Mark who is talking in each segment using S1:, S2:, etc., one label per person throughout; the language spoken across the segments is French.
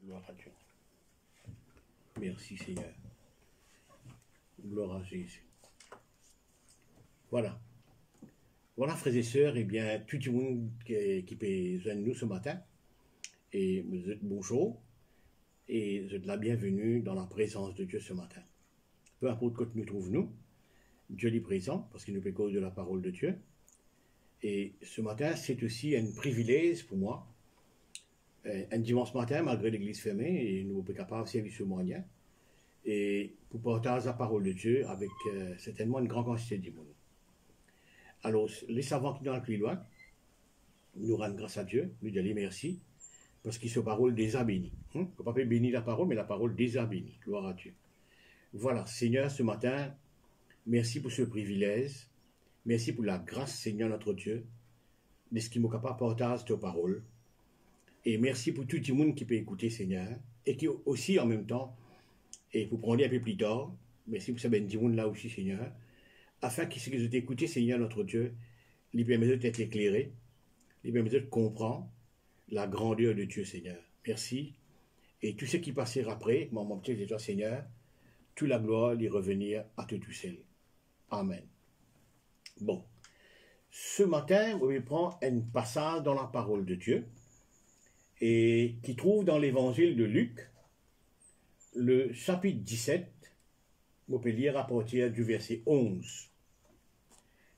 S1: Gloire à Dieu. Merci Seigneur. Gloire à Jésus. Voilà. Voilà, frères et sœurs, eh bien, tout le monde qui peut joindre nous ce matin. Et vous êtes bonjour. Et vous êtes la bienvenue dans la présence de Dieu ce matin. Peu importe quand nous trouvons-nous, Dieu est présent, parce qu'il nous fait cause de la parole de Dieu. Et ce matin, c'est aussi un privilège pour moi. Un dimanche matin, malgré l'église fermée, et nous sommes capables de servir ce moyen. Et pour partager la parole de Dieu avec certainement une grande quantité de monde. Alors, les savants qui sont dans le plus loin, nous rendons grâce à Dieu, nous disons merci, parce que cette parole déjà bénie. Il ne faut pas bénir la parole, mais la parole déjà bénie. Gloire à Dieu. Voilà, Seigneur, ce matin, merci pour ce privilège. Merci pour la grâce, Seigneur notre Dieu, de ce qui m'a capable de partager ta parole. Et merci pour tout le monde qui peut écouter, Seigneur, et qui aussi, en même temps, et pour prendre un peu plus tard, merci pour ça, ben, du monde là aussi, Seigneur, afin que ce que vous écoutez, Seigneur notre Dieu, les permet d'être éclairé, les permet de comprendre la grandeur de Dieu, Seigneur. Merci. Et tout ce qui passera après, mon petit de toi, Seigneur, toute la gloire lui revenir à toi tout seul. Amen. Bon. Ce matin, on va prendre un passage dans la parole de Dieu, et qui trouve dans l'évangile de Luc, le chapitre 17, on peut lire à partir du verset 11.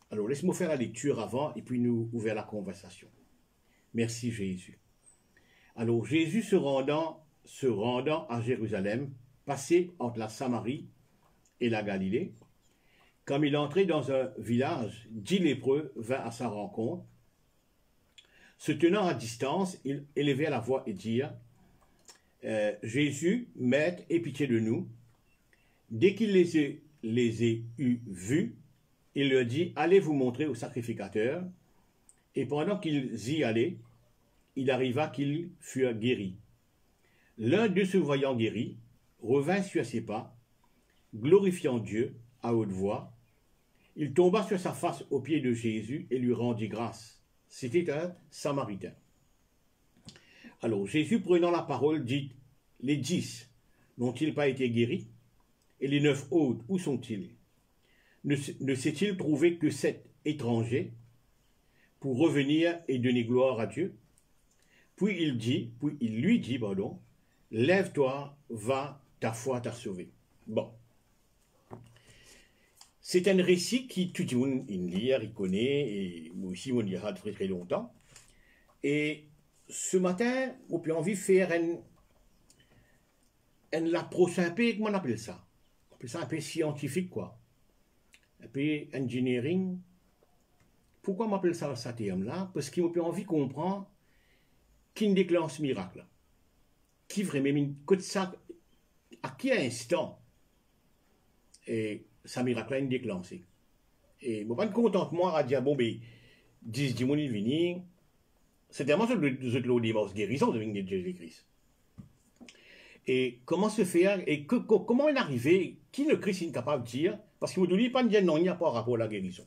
S1: Alors, laisse-moi faire la lecture avant, et puis nous ouvrir la conversation. Merci Jésus. Alors, Jésus se rendant à Jérusalem, passé entre la Samarie et la Galilée, comme il entrait dans un village, 10 lépreux vinrent à sa rencontre. Se tenant à distance, il élevait la voix et dit « Jésus, Maître, aie pitié de nous. » Dès qu'il les a vus, il leur dit « Allez vous montrer au sacrificateur. » Et pendant qu'ils y allaient, il arriva qu'ils furent guéris. L'un d'eux, se voyant guéri, revint sur ses pas, glorifiant Dieu à haute voix. Il tomba sur sa face aux pieds de Jésus et lui rendit grâce. C'était un Samaritain. Alors, Jésus, prenant la parole, dit « Les 10 n'ont-ils pas été guéris? Et les 9 autres, où sont-ils? Ne s'est-il trouvé que 7 étrangers pour revenir et donner gloire à Dieu? Puis il lui dit, lève-toi, va, ta foi t'a sauvé. » Bon. C'est un récit qui, tout le monde lit, il connaît, et moi aussi, on lira très très longtemps. Et ce matin, on peut envie de faire une approche un peu, comment on appelle ça? On appelle ça un peu scientifique, quoi. Un peu engineering. Pourquoi on appelle ça ce terme-là? Parce qu'on peut envie de comprendre qui déclenche ce miracle. Qui vraiment, à quel instant? Et ça miracle est déclenché. Et bon, pas de contentement à dire, bon, mais, 10 démons venir, c'est tellement ce que l'on dit, guérison de Jésus-Christ. Et comment se faire, et comment est arrivé, qui le Christ est capable de dire, parce qu'il ne dit pas dire non, il n'y a pas rapport à la guérison.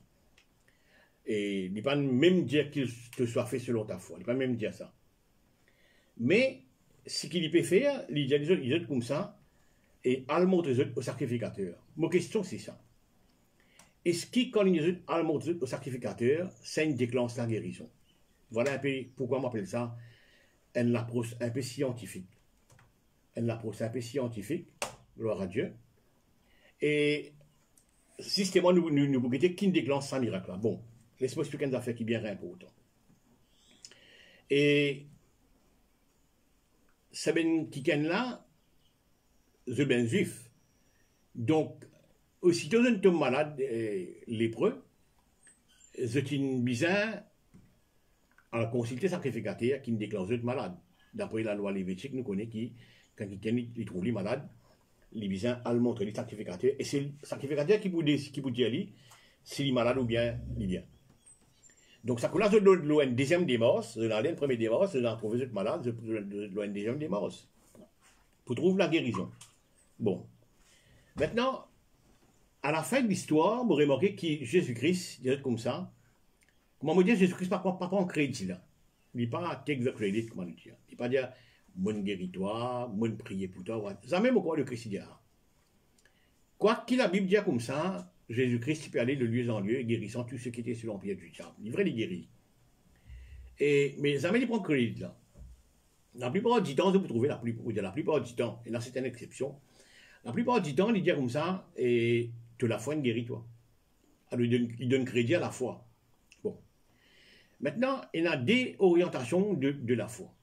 S1: Et il ne dit pas même dire qu'il te soit fait selon ta foi, il ne dit pas même dire ça. Mais, ce qu'il peut faire, il dit des autres comme ça, et al montre au sacrificateur. Ma question, c'est ça. Est-ce que quand il al montre au sacrificateur, ça déclenche la guérison? Voilà un peu pourquoi on appelle ça une approche un peu scientifique. Une approche un peu scientifique, gloire à Dieu. Et systématiquement, nous regardons qui déclenche ça miracle. Bon, laisse-moi expliquer une affaire qui est bien important. Et ça ben qui là, je ben juif. Donc, aussitôt que tombe malade, lépreux, c'est une bizarre à consulter sacrificateur qui me déclenche de malade. D'après la loi lévitique, nous connaissons qui, quand il trouve les malades, les bizarres à le montrer les sacrificateurs. Et c'est le sacrificateur qui vous dit si il est malade ou bien il est bien. Donc, ça coule de l'eau une deuxième démence, de l'année, une première démence, de l'en trouver malade, de l'eau une deuxième démence. Pour trouver la guérison. Bon. Maintenant, à la fin de l'histoire, vous remarquez que Jésus-Christ, il est comme ça. Comment me dire Jésus-Christ pas en crédit là? Il n'est pas take the credit, comment dire. Il n'est pas dire Mon guéris-toi, mon prier pour toi. Ça même au quoi le Christ dit. Quoi qu'il la Bible dit comme ça, Jésus-Christ peut aller de lieu en lieu, guérissant tous ceux qui étaient sur l'empire du diable. Il vrai, il guérit. Mais ça m'a dit prendre crédit là. La plupart du temps, vous trouvez la plupart du temps, et là c'est une exception, la plupart du temps, il dit comme ça, et de la foi, il guérit toi. Alors il donne crédit à la foi. Bon. Maintenant, il y a des orientations de la foi.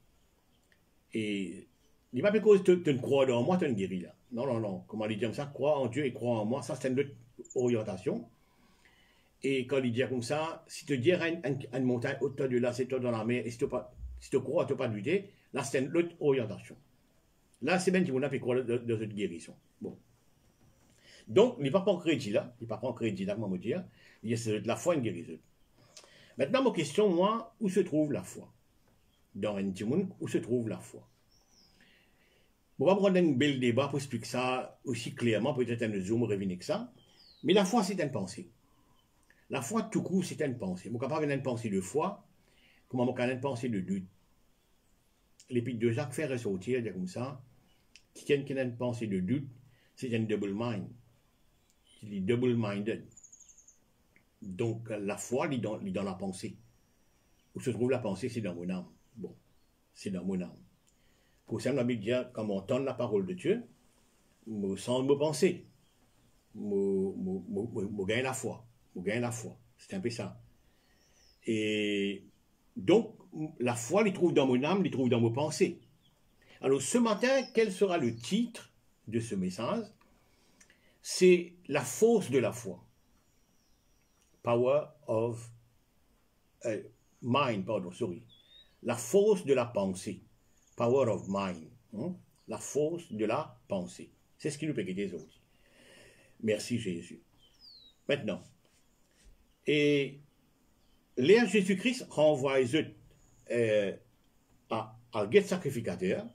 S1: Et il n'est pas parce que tu ne crois en moi, tu ne guéris là. Non, non, non. Comment il dit comme ça, crois en Dieu et crois en moi, ça c'est une autre orientation. Et quand il dit comme ça, si tu dis à une montagne au-delà de là, c'est toi dans la mer, et si tu crois, tu n'as pas de lutter, là c'est une autre orientation. Là, c'est bien qu'il a fait croire dans cette guérison. Bon. Donc, il n'est pas prendre crédit là, il n'est pas prendre crédit là, comment me dire, il y a c'est de la foi une guérison. Maintenant, ma question, moi, où se trouve la foi? Dans un petit monde, où se trouve la foi? On va prendre un bel débat pour expliquer ça aussi clairement, peut-être un zoom revenir que ça. Mais la foi, c'est une pensée. La foi, tout court, c'est une pensée. Je suis capable d'une pensée de foi, comment je suis capable d'une pensée de doute. L'épître de Jacques fait ressortir, dire comme ça, qui a une pensée de doute, c'est un double mind. Il est double-minded. Donc, la foi, il est dans la pensée. Où se trouve la pensée, c'est dans mon âme. Bon, c'est dans mon âme. Pour ça, la Bible dit, quand on entend la parole de Dieu, je sens me penser. Je gagne la foi. Je gagne la foi. C'est un peu ça. Et donc, la foi, il trouve dans mon âme, il trouve dans mes pensées. Alors, ce matin, quel sera le titre de ce message? C'est la force de la foi. Power of mind, pardon, sorry. La force de la pensée. Power of mind. La force de la pensée. C'est ce qui nous peut guider aujourd'hui. Merci Jésus. Maintenant, et l'air Jésus-Christ renvoie à le guet sacrificateur,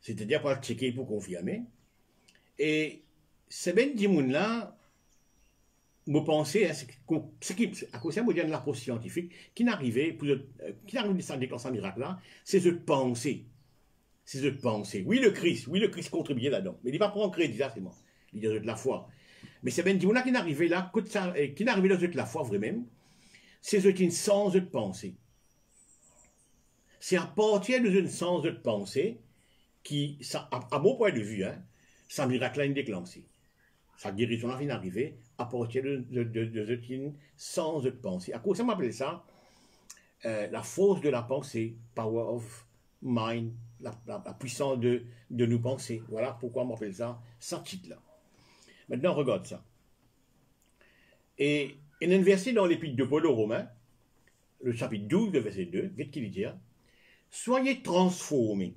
S1: c'est-à-dire pour le checker pour confirmer. Et c'est bien dit là, me penser, ce qui, à cause de l'approche scientifique, qui n'arrivait de ça déclencher un miracle là, c'est de penser. C'est de penser. Oui, le Christ contribuait là-dedans. Mais il ne va pas prendre crédit, là, c'est moi. Il dit de la foi. Mais c'est bien dit là qui n'arrivait là, qui n'arrivait dans la foi vraiment, c'est une sens de penser. C'est à partir de une sens de pensée qui, ça, à mon point de vue, hein, ça miracle là déclenché. Sa guérison là vient d'arriver à partir de une sens de pensée. À cause ça m'appelle ça la force de la pensée, power of mind, la puissance de nous penser. Voilà pourquoi on m'appelle ça, ça titre là. Maintenant, regarde ça. Et il y a un verset dans l'épître de Paul aux Romains, le chapitre 12, le verset 2, vite qu'il dit, soyez transformés.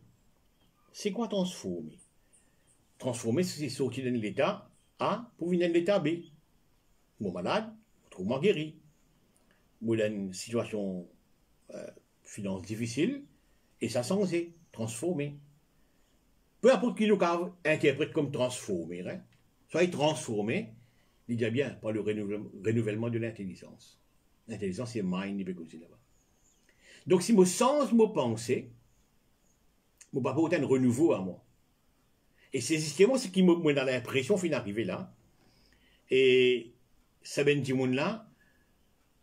S1: C'est quoi transformer? Transformer, c'est sortir de l'état A pour venir de l'état B. Mon malade, autrement guéri. Moi, dans une situation finance difficile, et ça changé, transformé. Peu importe qui nous interprète comme transformé, hein? Soyez transformés, il dit bien, par le renouvellement de l'intelligence. L'intelligence, c'est mind, il peut causer là-bas. Donc, si mon sens, mon pensée, mon pas autant de renouveau à moi. Et c'est justement ce qui me donne l'impression fin d'arriver là. Et ça ben dit là,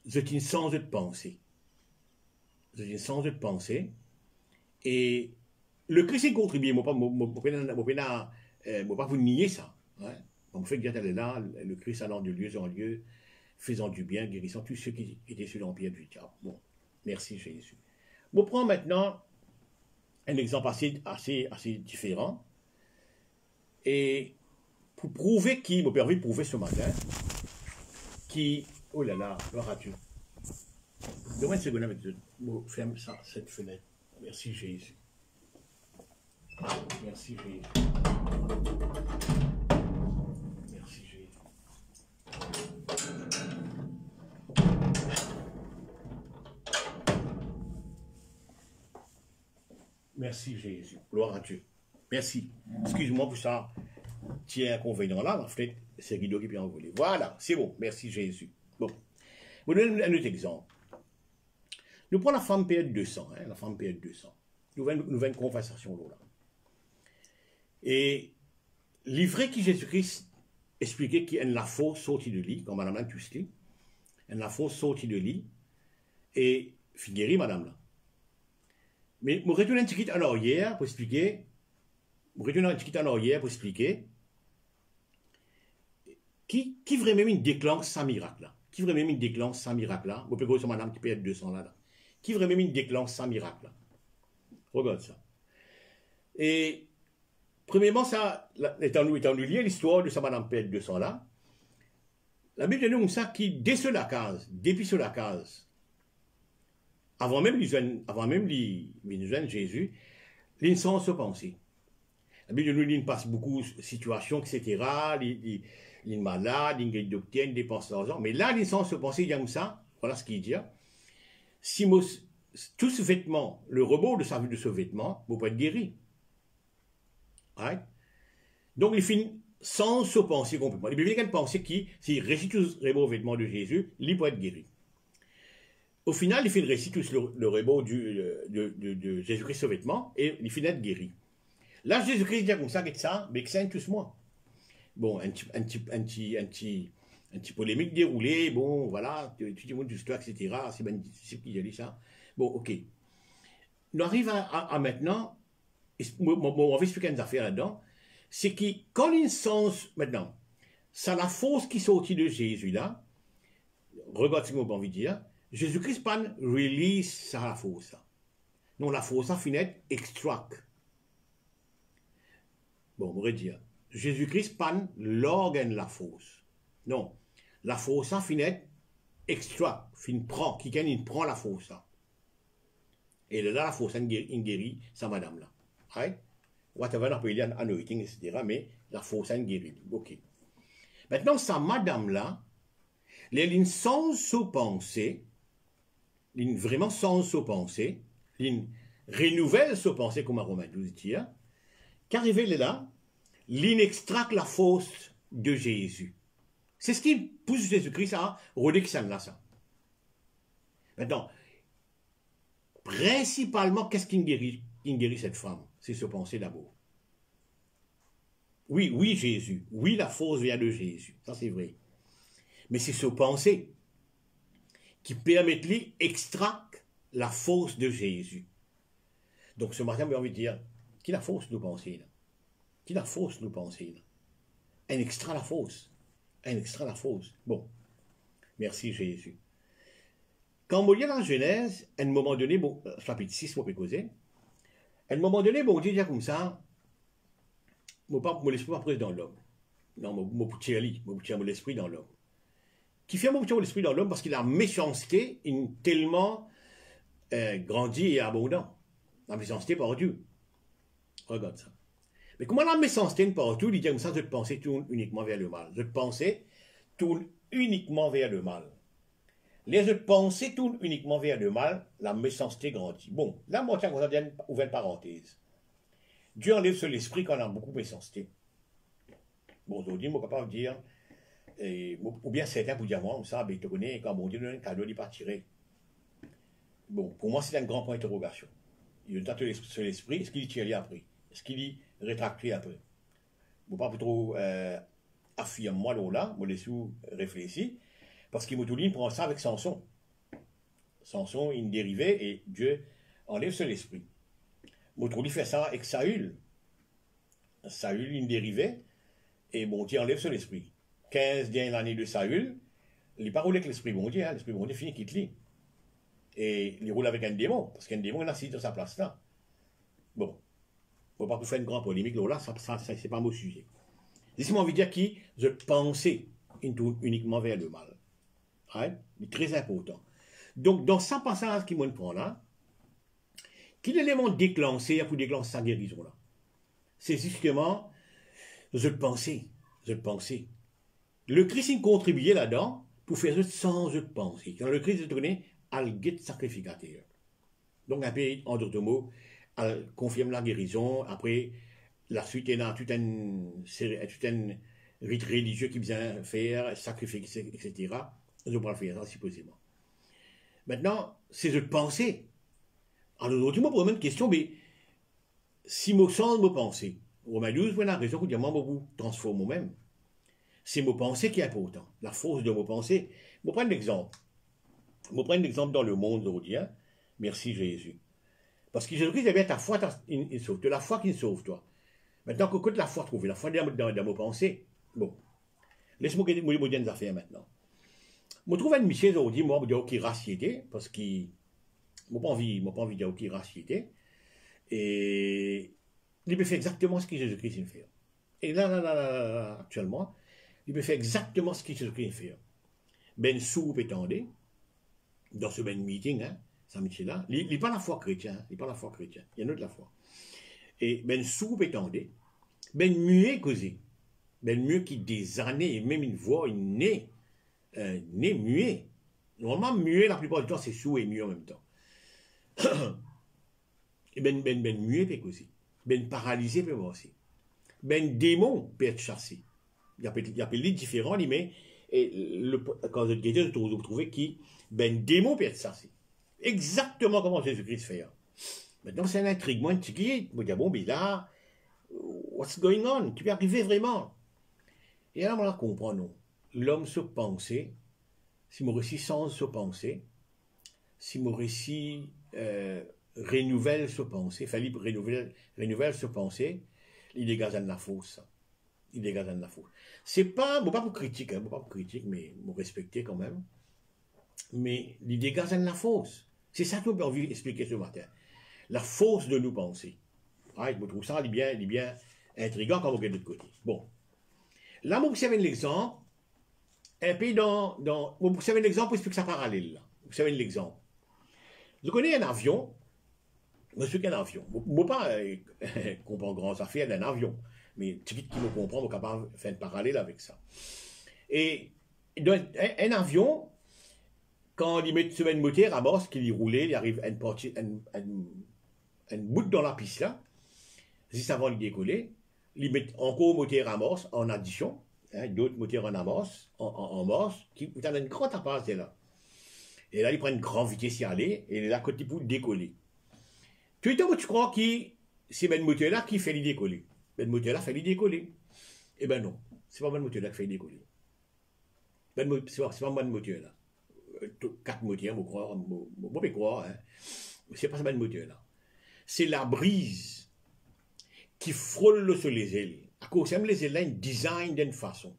S1: c'est une sens de pensée. C'est une sens de pensée. Et le Christ contribue, moi pas vous nier ça. Hein? On me fait dire d'aller là, le Christ allant de lieu en lieu, faisant du bien, guérissant tous ceux qui étaient sur l'empire du diable. Bon, merci Jésus. Je prends maintenant un exemple assez différent. Et pour prouver qui, me permet de prouver ce matin, qui, oh là là, gloire à Dieu. Donne-moi une seconde avec Dieu. Ferme ça, cette fenêtre. Merci Jésus. Merci Jésus. Merci Jésus. Merci Jésus. Gloire à Dieu. Merci. Excuse-moi pour ça. Tiens, inconvénient là, en fait, c'est Guido qui peut envoler. Voilà, c'est bon. Merci Jésus. Bon. Vous donnez un autre exemple. Nous prenons la femme PL 200. Hein, la femme PL 200. nouvelle conversation là. Et l'ivraie qui Jésus-Christ expliquait qu'il y a la fausse sortie de lit, comme madame tous lit, la fausse sortie de lit, et figuerie madame là. Mais je retourne un petit peu en arrière pour expliquer, qui vraiment déclenche sans miracle là. Qui vraiment déclenche sans miracle là. Vous pouvez sur madame qui peut être 200 là. Qui vraiment déclenche sans miracle là. Regarde ça. Et premièrement, ça, étant nous lié l'histoire de sa madame P 200 là, la Bible nous ça qui, dès sur la case, depuis sur la case, avant même les Jésus, l'instant se pensait. La Bible nous dit qu'il passe beaucoup de situations, etc. Les malades, les docteurs, des dépenses d'argent. Mais là, l'instant se pensait, il y a ça, voilà ce qu'il dit. Si tout ce vêtement, le rebord de ce vêtement, vous pouvez être guéri. Right? Donc, il finit sans se penser complètement. Il y a quelqu'un penser qui, s'il récite tous les rebord vêtements de Jésus, il peut être guéri. Au final, il finit réciter tous le rebord de Jésus-Christ ce vêtement et il finit être guéri. Là, Jésus-Christ dit comme ça, mais que c'est tous moi. Bon, un petit polémique déroulé, bon, voilà, tout le monde du stock, etc. C'est qui dit ça. Bon, ok. On arrive à maintenant, on va expliquer une affaire là-dedans, c'est que quand il sens maintenant, c'est la force qui sortit de Jésus là, regarde ce que j'ai envie de dire, Jésus-Christ pas release ça la force. Non, la force a fini extract. Bon, on pourrait dire, Jésus-Christ pas l'organe la force. Non, la force a fini extract, qui prend la force. Et là, la force a guéri sa madame là. Right? Whatever on peut dire anointing, etc. Mais la force a guéri. Ok. Maintenant, sa madame là, les lignes sans se penser, vraiment sans se penser, renouvelle se penser comme un Romain 12 dit, qu'arrivé là, extracte la force de Jésus. C'est ce qui pousse Jésus-Christ à redire là ça. Maintenant, principalement, qu'est-ce qui guérit cette femme? C'est se penser d'abord. Oui, Jésus. Oui, la force vient de Jésus. Ça, c'est vrai. Mais c'est ce penser qui permet d'extraire la force de Jésus. Donc, ce matin, j'ai envie de dire, qui la force nous penser là? Qui la force nous penser là? Un extra la force. Un extra la force. Bon. Merci Jésus. Quand on lit dans Genèse, à un moment donné, bon, chapitre 6, on peut causer, à un moment donné, bon, on dit comme ça, mon esprit pas pris dans l'homme. Non, mon l'esprit dans l'homme. Qui fait mon l'esprit dans l'homme parce que la méchanceté est tellement grandie et abondante. La méchanceté par Dieu. Regarde ça. Mais comment la méchanceté partout, il dit comme ça, je te pensais tourne uniquement vers le mal. Je te pensais tourne uniquement vers le mal. Les autres pensées tournent uniquement vers le mal, la méchanceté grandit. Bon, là, moi, tiens, on va ouvrir une parenthèse. Dieu enlève sur l'esprit quand on a beaucoup de méchanceté. Bon, aujourd'hui, je suis capable de dire, ou bien certains pour dire, moi, ça, ben, tu connais, quand mon Dieu donne un cadeau, il n'est pas tiré. Bon, pour moi, c'est un grand point d'interrogation. Il y a sur l'esprit, est-ce qu'il tire après? Est-ce qu'il y rétracté après? Je ne pas trop affirmer moi là, je laisse réfléchir, parce qu'il Moutouline prend ça avec Samson. Samson, il dérivait et Dieu enlève sur l'esprit. Moutouline fait ça avec Saül. Saül, il dérivait et bon Dieu enlève sur l'esprit. 15 dernières années de Saül, il pas roulé avec l'esprit bon Dieu, l'esprit bon Dieu finit quitte lui. Et il roule avec un démon, parce qu'un démon est assis dans sa place là. Bon, il ne faut pas faire une grande polémique là, ça c'est pas mon sujet. Laissez-moi envie de dire qui je pensais uniquement vers le mal. Right? C'est très important. Donc, dans ce passage qui me prend là, quel élément déclenché pour déclencher sa guérison là? C'est justement, je pensais. Le Christ il contribuait là-dedans pour faire sans je penser. Quand le Christ est tourné, al guet sacrificateur. Donc, un peu, en d'autres mots, elle confirme la guérison. Après, la suite, il y a tout un rite religieux qui vient faire, sacrifier, etc. Je pourrais le faire ça, supposément. Maintenant, c'est de penser. Alors, l'autre mot pour une question, mais si mon sens, mon pensée, Romain 12, on a raison que dire, moi, beaucoup transforme moi-même. C'est mon pensée qui est important, la force de mon pensée. Je vais prendre l'exemple. Je vais prendre l'exemple dans le monde aujourd'hui. Hein? Merci Jésus. Parce que Jésus-Christ, bien ta foi, il sauve. De la foi qui sauve, toi. Maintenant, que la foi trouve, la foi dans mon pensée. Bon. Laisse-moi vous dire des affaires maintenant. Je trouve un monsieur aujourd'hui, moi, je dis ok, raciété, parce qu'il n'a pas envie de dire ok, raciété. Et il peut faire exactement ce que Jésus-Christ fait. Et là, actuellement, il peut faire exactement ce que Jésus-Christ fait. Ben sous pétendé, dans ce ben meeting, hein, ce métier-là, il n'est pas la foi chrétienne, il n'est pas la foi chrétienne, il y a une autre la foi. Et ben sous pétendé, ben muet causé, ben mieux qui des années, et même une voix, une nez muet. Normalement, muet, la plupart du temps, c'est sous et muet en même temps. Et ben muet peut causer, ben paralysé peut aussi, ben démon peut être chassé. Il y a des différents, mais quand vous trouvez qui, ben démon peut être chassé. Exactement comment Jésus-Christ fait. Maintenant, c'est un intriguement un petit guide. Vous dites, bon, mais là, what's going on? Tu peux arriver vraiment? Et là, on la comprend, non. L'homme se pensait, si mon récit sans se penser, si mon récit renouvelle se penser, fallait renouvelle se penser, il dégage de la fausse. Il dégage de la fausse. C'est pas, bon, pas pour critique, hein, pas pour critique, mais pour respecter quand même. Mais il dégage de la fausse. C'est ça que j'ai envie d'expliquer ce matin. La fausse de nous penser. Ah, je trouve ça bien intriguant quand vous regardez de l'autre côté. Bon. Là, vous savez l'exemple. Un peu vous savez l'exemple pour expliquer ça parallèle. Là. Vous savez l'exemple. Vous connaissez un avion. Monsieur qui a un avion. Je ne pas comprendre grand affaire d'un avion. Mais tout qui me comprend, vous capable de faire un parallèle avec ça. Et donc, un avion, quand il met sur une moteur à bord, qu'il y roulait, il arrive à une bout dans la piste là, juste avant de décoller, il met encore moteur à morse en addition, hein, d'autres moteurs en amorce, en morse, qui ont une grande appareil là. Et là, il prend une grande vitesse y aller, et il est là côté pour décoller. Tout le temps, tu crois que c'est le moteur là qui fait le décoller. Le moteur là fait le décoller. Eh ben non, c'est pas le moteur là qui fait le décoller. C'est pas le moteur là. 4 moteurs, vous pouvez croire, hein. C'est pas le moteur là. C'est la brise qui frôle sur les ailes. À cause de les ailes, là, une design d'une façon.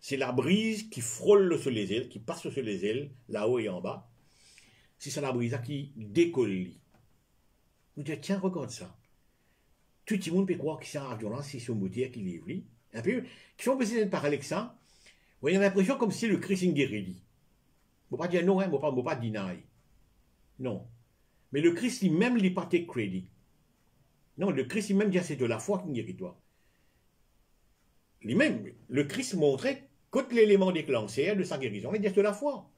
S1: C'est la brise qui frôle sur les ailes, qui passe sur les ailes, là-haut et en bas. C'est ça la brise là qui décolle. Vous dites, tiens, regarde ça. Tout le monde peut croire que c'est un avion là, c'est ce moteur qui livre. Un peu, qui font passer une parallèle avec ça. Vous avez l'impression comme si le Christ est guéri. Je ne pas dire non, hein, je ne pas deny. Non. Mais le Christ lui-même, il n'est pas take crédit. Non, le Christ lui-même dit c'est de la foi qui guérit toi. Lui-même, le Christ montrait que l'élément déclencheur de sa guérison, il dit c'est de la foi.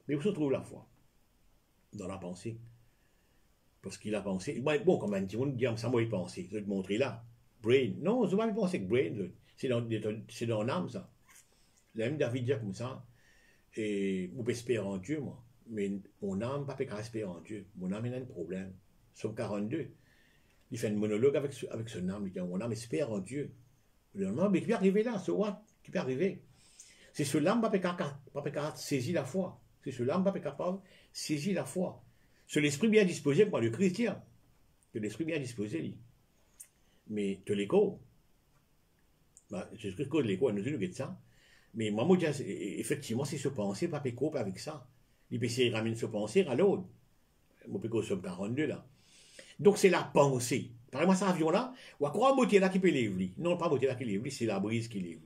S1: Mais où se trouve la foi? Dans la pensée. Parce qu'il a pensé. Bon, comme un petit monde dit, ça m'a pensé. Je vais te montrer là. Brain. Non, je ne vais pas penser que brain. C'est dans l'âme, ça. Même David dit comme ça. Et vous pouvez espérer en Dieu, moi. Mais mon âme, pas qu'à espérer en Dieu. Mon âme, il a un problème. Somme 42. Il fait un monologue avec son âme. Il dit, mon âme espère en Dieu. Non, mais tu peux arriver là, c'est what? Tu peux arriver. C'est ce l'âme, pas qu'à saisir la foi. C'est ce l'âme, pas capable de saisir la foi. C'est l'esprit bien disposé, moi, le chrétien. C'est l'esprit bien disposé, lui. Mais tu l'écho. Bah, Jésus-Christ cause l'écho à nous dire de ça. Mais moi, je dis, effectivement, c'est se penser, pas péco avec ça. Il peut essayer de ramener se penser à l'autre. Moi, péco, somme 42, là. Donc, c'est la pensée. Par-moi, cet avion-là, ou à quoi moitié là qui peut lévrer? Non, pas moitié là qui lévrer, c'est la brise qui lévre.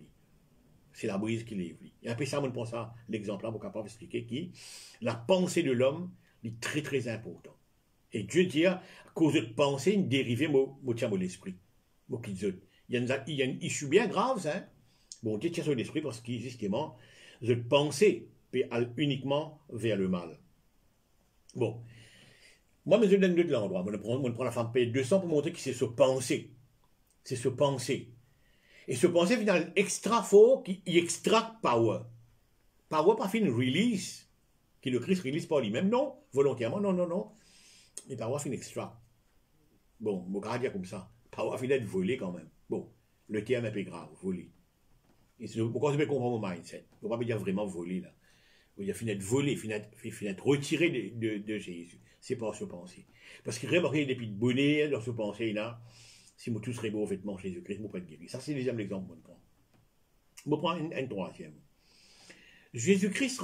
S1: C'est la brise qui lévre. Et un peu ça, on pense à l'exemple-là, pour capable expliquer qui la pensée de l'homme est très, très important. Et Dieu dit, à cause de pensée, une dérivée, tient mon l'esprit. Il y a une issue bien grave, ça, hein? Bon, Dieu tient sur l'esprit parce qu'il, justement, je pensais uniquement vers le mal. Bon. Moi, je donne de l'endroit. On prend la femme P200 pour montrer que c'est ce penser. C'est ce penser. Et ce penser, finalement, extra fort, qui extract power. Power, pas fin release, qui le Christ release par lui-même. Non, volontairement, non. Mais power, fin extract. Bon, mon gars dire comme ça. Pas avoir fini de voler quand même. Bon, le terme est un peu grave, voler. Et pourquoi je peux comprendre mon mindset? On va pas dire vraiment voler là. Il a fini de voler, fini de retirer de Jésus. C'est pas se penser. Parce que remarquez, depuis de bonnet dans ce pensée là, si moi tout serait beau vêtement Jésus-Christ, moi pas être guéri. Ça, c'est le deuxième exemple, moi, prends. Je prends un troisième. Jésus-Christ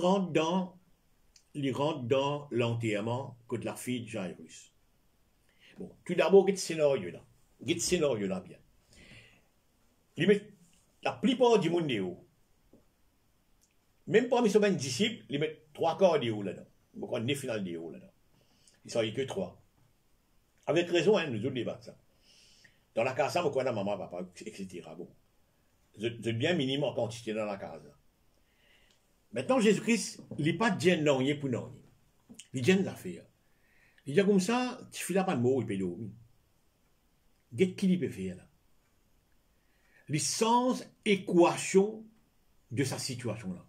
S1: il rentre dans l'enterrement contre la fille de Jairus. Bon, tout d'abord, il y a ce scénario-là. Il y a ce scénario-là bien. Il met la plupart du monde est haut. Même parmi ses disciples, ils mettent 3 quarts des hauts là-dedans. Ils mettent 9 finales des hauts là-dedans. Ils ne sont que 3. Avec raison, hein, nous autres débattons ça. Dans la casa, on a maman, papa, etc. Bon. Vous êtes bien minimum en quantité dans la casa. Maintenant, Jésus-Christ, il n'est pas dit non, il est pour non. Il dit des affaires. Il dit comme ça, tu fais là pas de mots, il peut dormir. Qu'est-ce qu'il peut faire là? Les sans équation de sa situation là.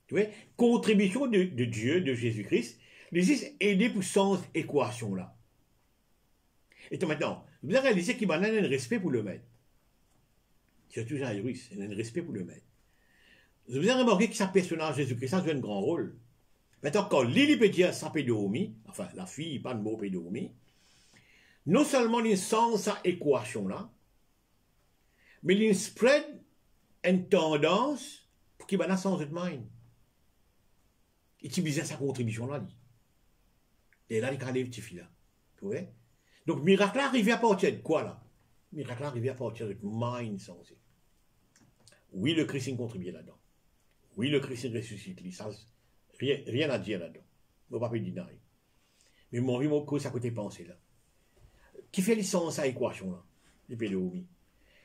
S1: Tu vois, contribution de Dieu, de Jésus-Christ, les aider pour sans équation là. Et donc maintenant, vous avez réalisé qu'il a un respect pour le maître. Surtout Jairus, il a un respect pour le maître. Vous avez remarqué que sa personnage Jésus-Christ, ça joue un grand rôle. Maintenant, quand Lili peut dire sa pédormie, enfin la fille, pas de mot pédormie, non seulement il sent sa équation là, mais il spread une tendance pour qu'il ait un sens de mind. Il utilise sa contribution là. Et là, il a les petits filles là. Tu vois? Donc, miracle arrivé à partir de quoi là? Miracle arrivé à partir de mind sensé. Oui, le Christ contribue là-dedans. Oui, le Christ ressuscite. Rien à dire là-dedans. Je ne vais pas dire. Mais mon vie, mon cause, à côté pensée là. Qui fait licence à équation là? Les pédophiles.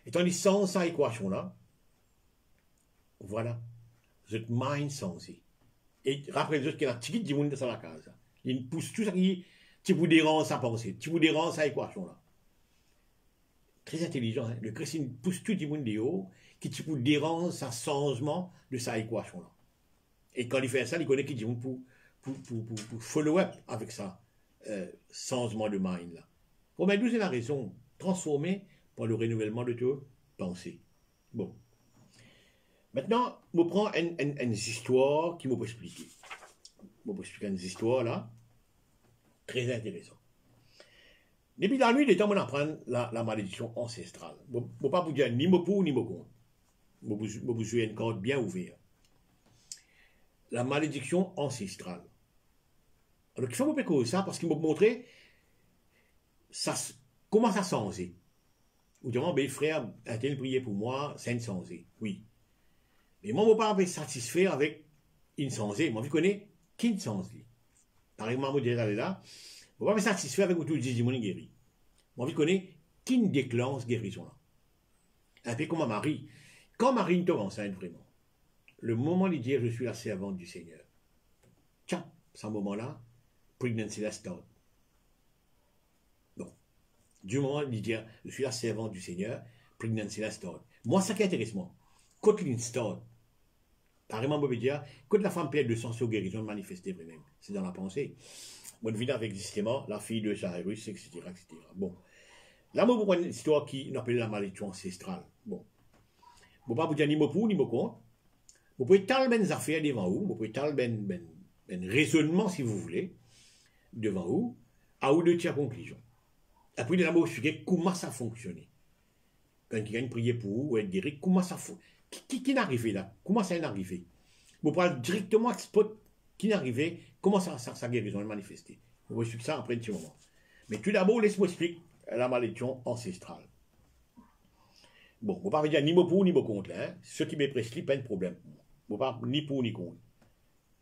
S1: Étant licence à équation là, voilà. Vous êtes mind sensé. Et rappelez-vous qu'il y a un petit du monde dans la case. Il pousse tout ça qui vous dérange sa pensée, qui vous dérange sa équation là. Très intelligent, hein? Le Christ pousse tout du monde de haut, qui vous dérange sa changement de sa équation là. Et quand il fait ça, il connaît qui dit pour follow up avec ça, changement de mind là. Bon, ben, nous, c'est la raison, transformer par le renouvellement de toute pensée. Bon. Maintenant, je prends une histoire qui m'a expliqué. Je vais expliquer une histoire là, très intéressante. Depuis la nuit, des temps, on apprend la malédiction ancestrale. Je ne vais pas vous dire ni mot pour ni mot contre. Je vais vous jouer une carte bien ouverte. La malédiction ancestrale. Alors, il faut me faire ça parce qu'il m'a montré comment ça changé. Ou dire, ben, frère, a-t-il prié pour moi, c'est une changé. Oui. Mais moi, je ne suis pas satisfait avec une changé. Moi, je connais qui changé. Par exemple, je vais là. Je ne suis pas satisfait avec tout le monde guéri. Moi, je connais qui déclenche guérison là. Un peu comme à Marie. Quand Marie tombe enceinte vraiment, le moment de dire je suis la servante du Seigneur. Tiens, ce moment-là, pregnancy la start. Non. Du moment de dire je suis la servante du Seigneur, pregnancy la start. Moi, ça qui intéresse moi. Quand il start, par exemple, je veux dire, quand la femme perd le sens de guérison manifestée vraiment, c'est dans la pensée. On vit avec justement la fille de Jairus, etc., etc. Bon. Là, moi, je prends une histoire qui appelle la malédiction ancestrale. Bon. Je ne vais pas vous dire ni mot pour, ni mot contre. Vous pouvez tellement des affaires devant vous, vous pouvez tellement un raisonnement, si vous voulez, devant vous, à où de tirer conclusion. Après, là, vous expliquer comment ça fonctionne. Quand quelqu'un a prié pour vous, ou être guéri, comment ça fonctionne. Qui est arrivé là? Comment ça est arrivé? Vous parlez directement à spot qui est arrivé, comment sa guérison est manifestée. Vous voyez ça après un petit moment. Mais tout d'abord, laisse-moi expliquer la malédiction ancestrale. Bon, je ne vais pas dire ni mot pour ni mot contre. Hein. Ce qui m'est prescrit, pas de problème. Je ne vais pas ni pour ni contre.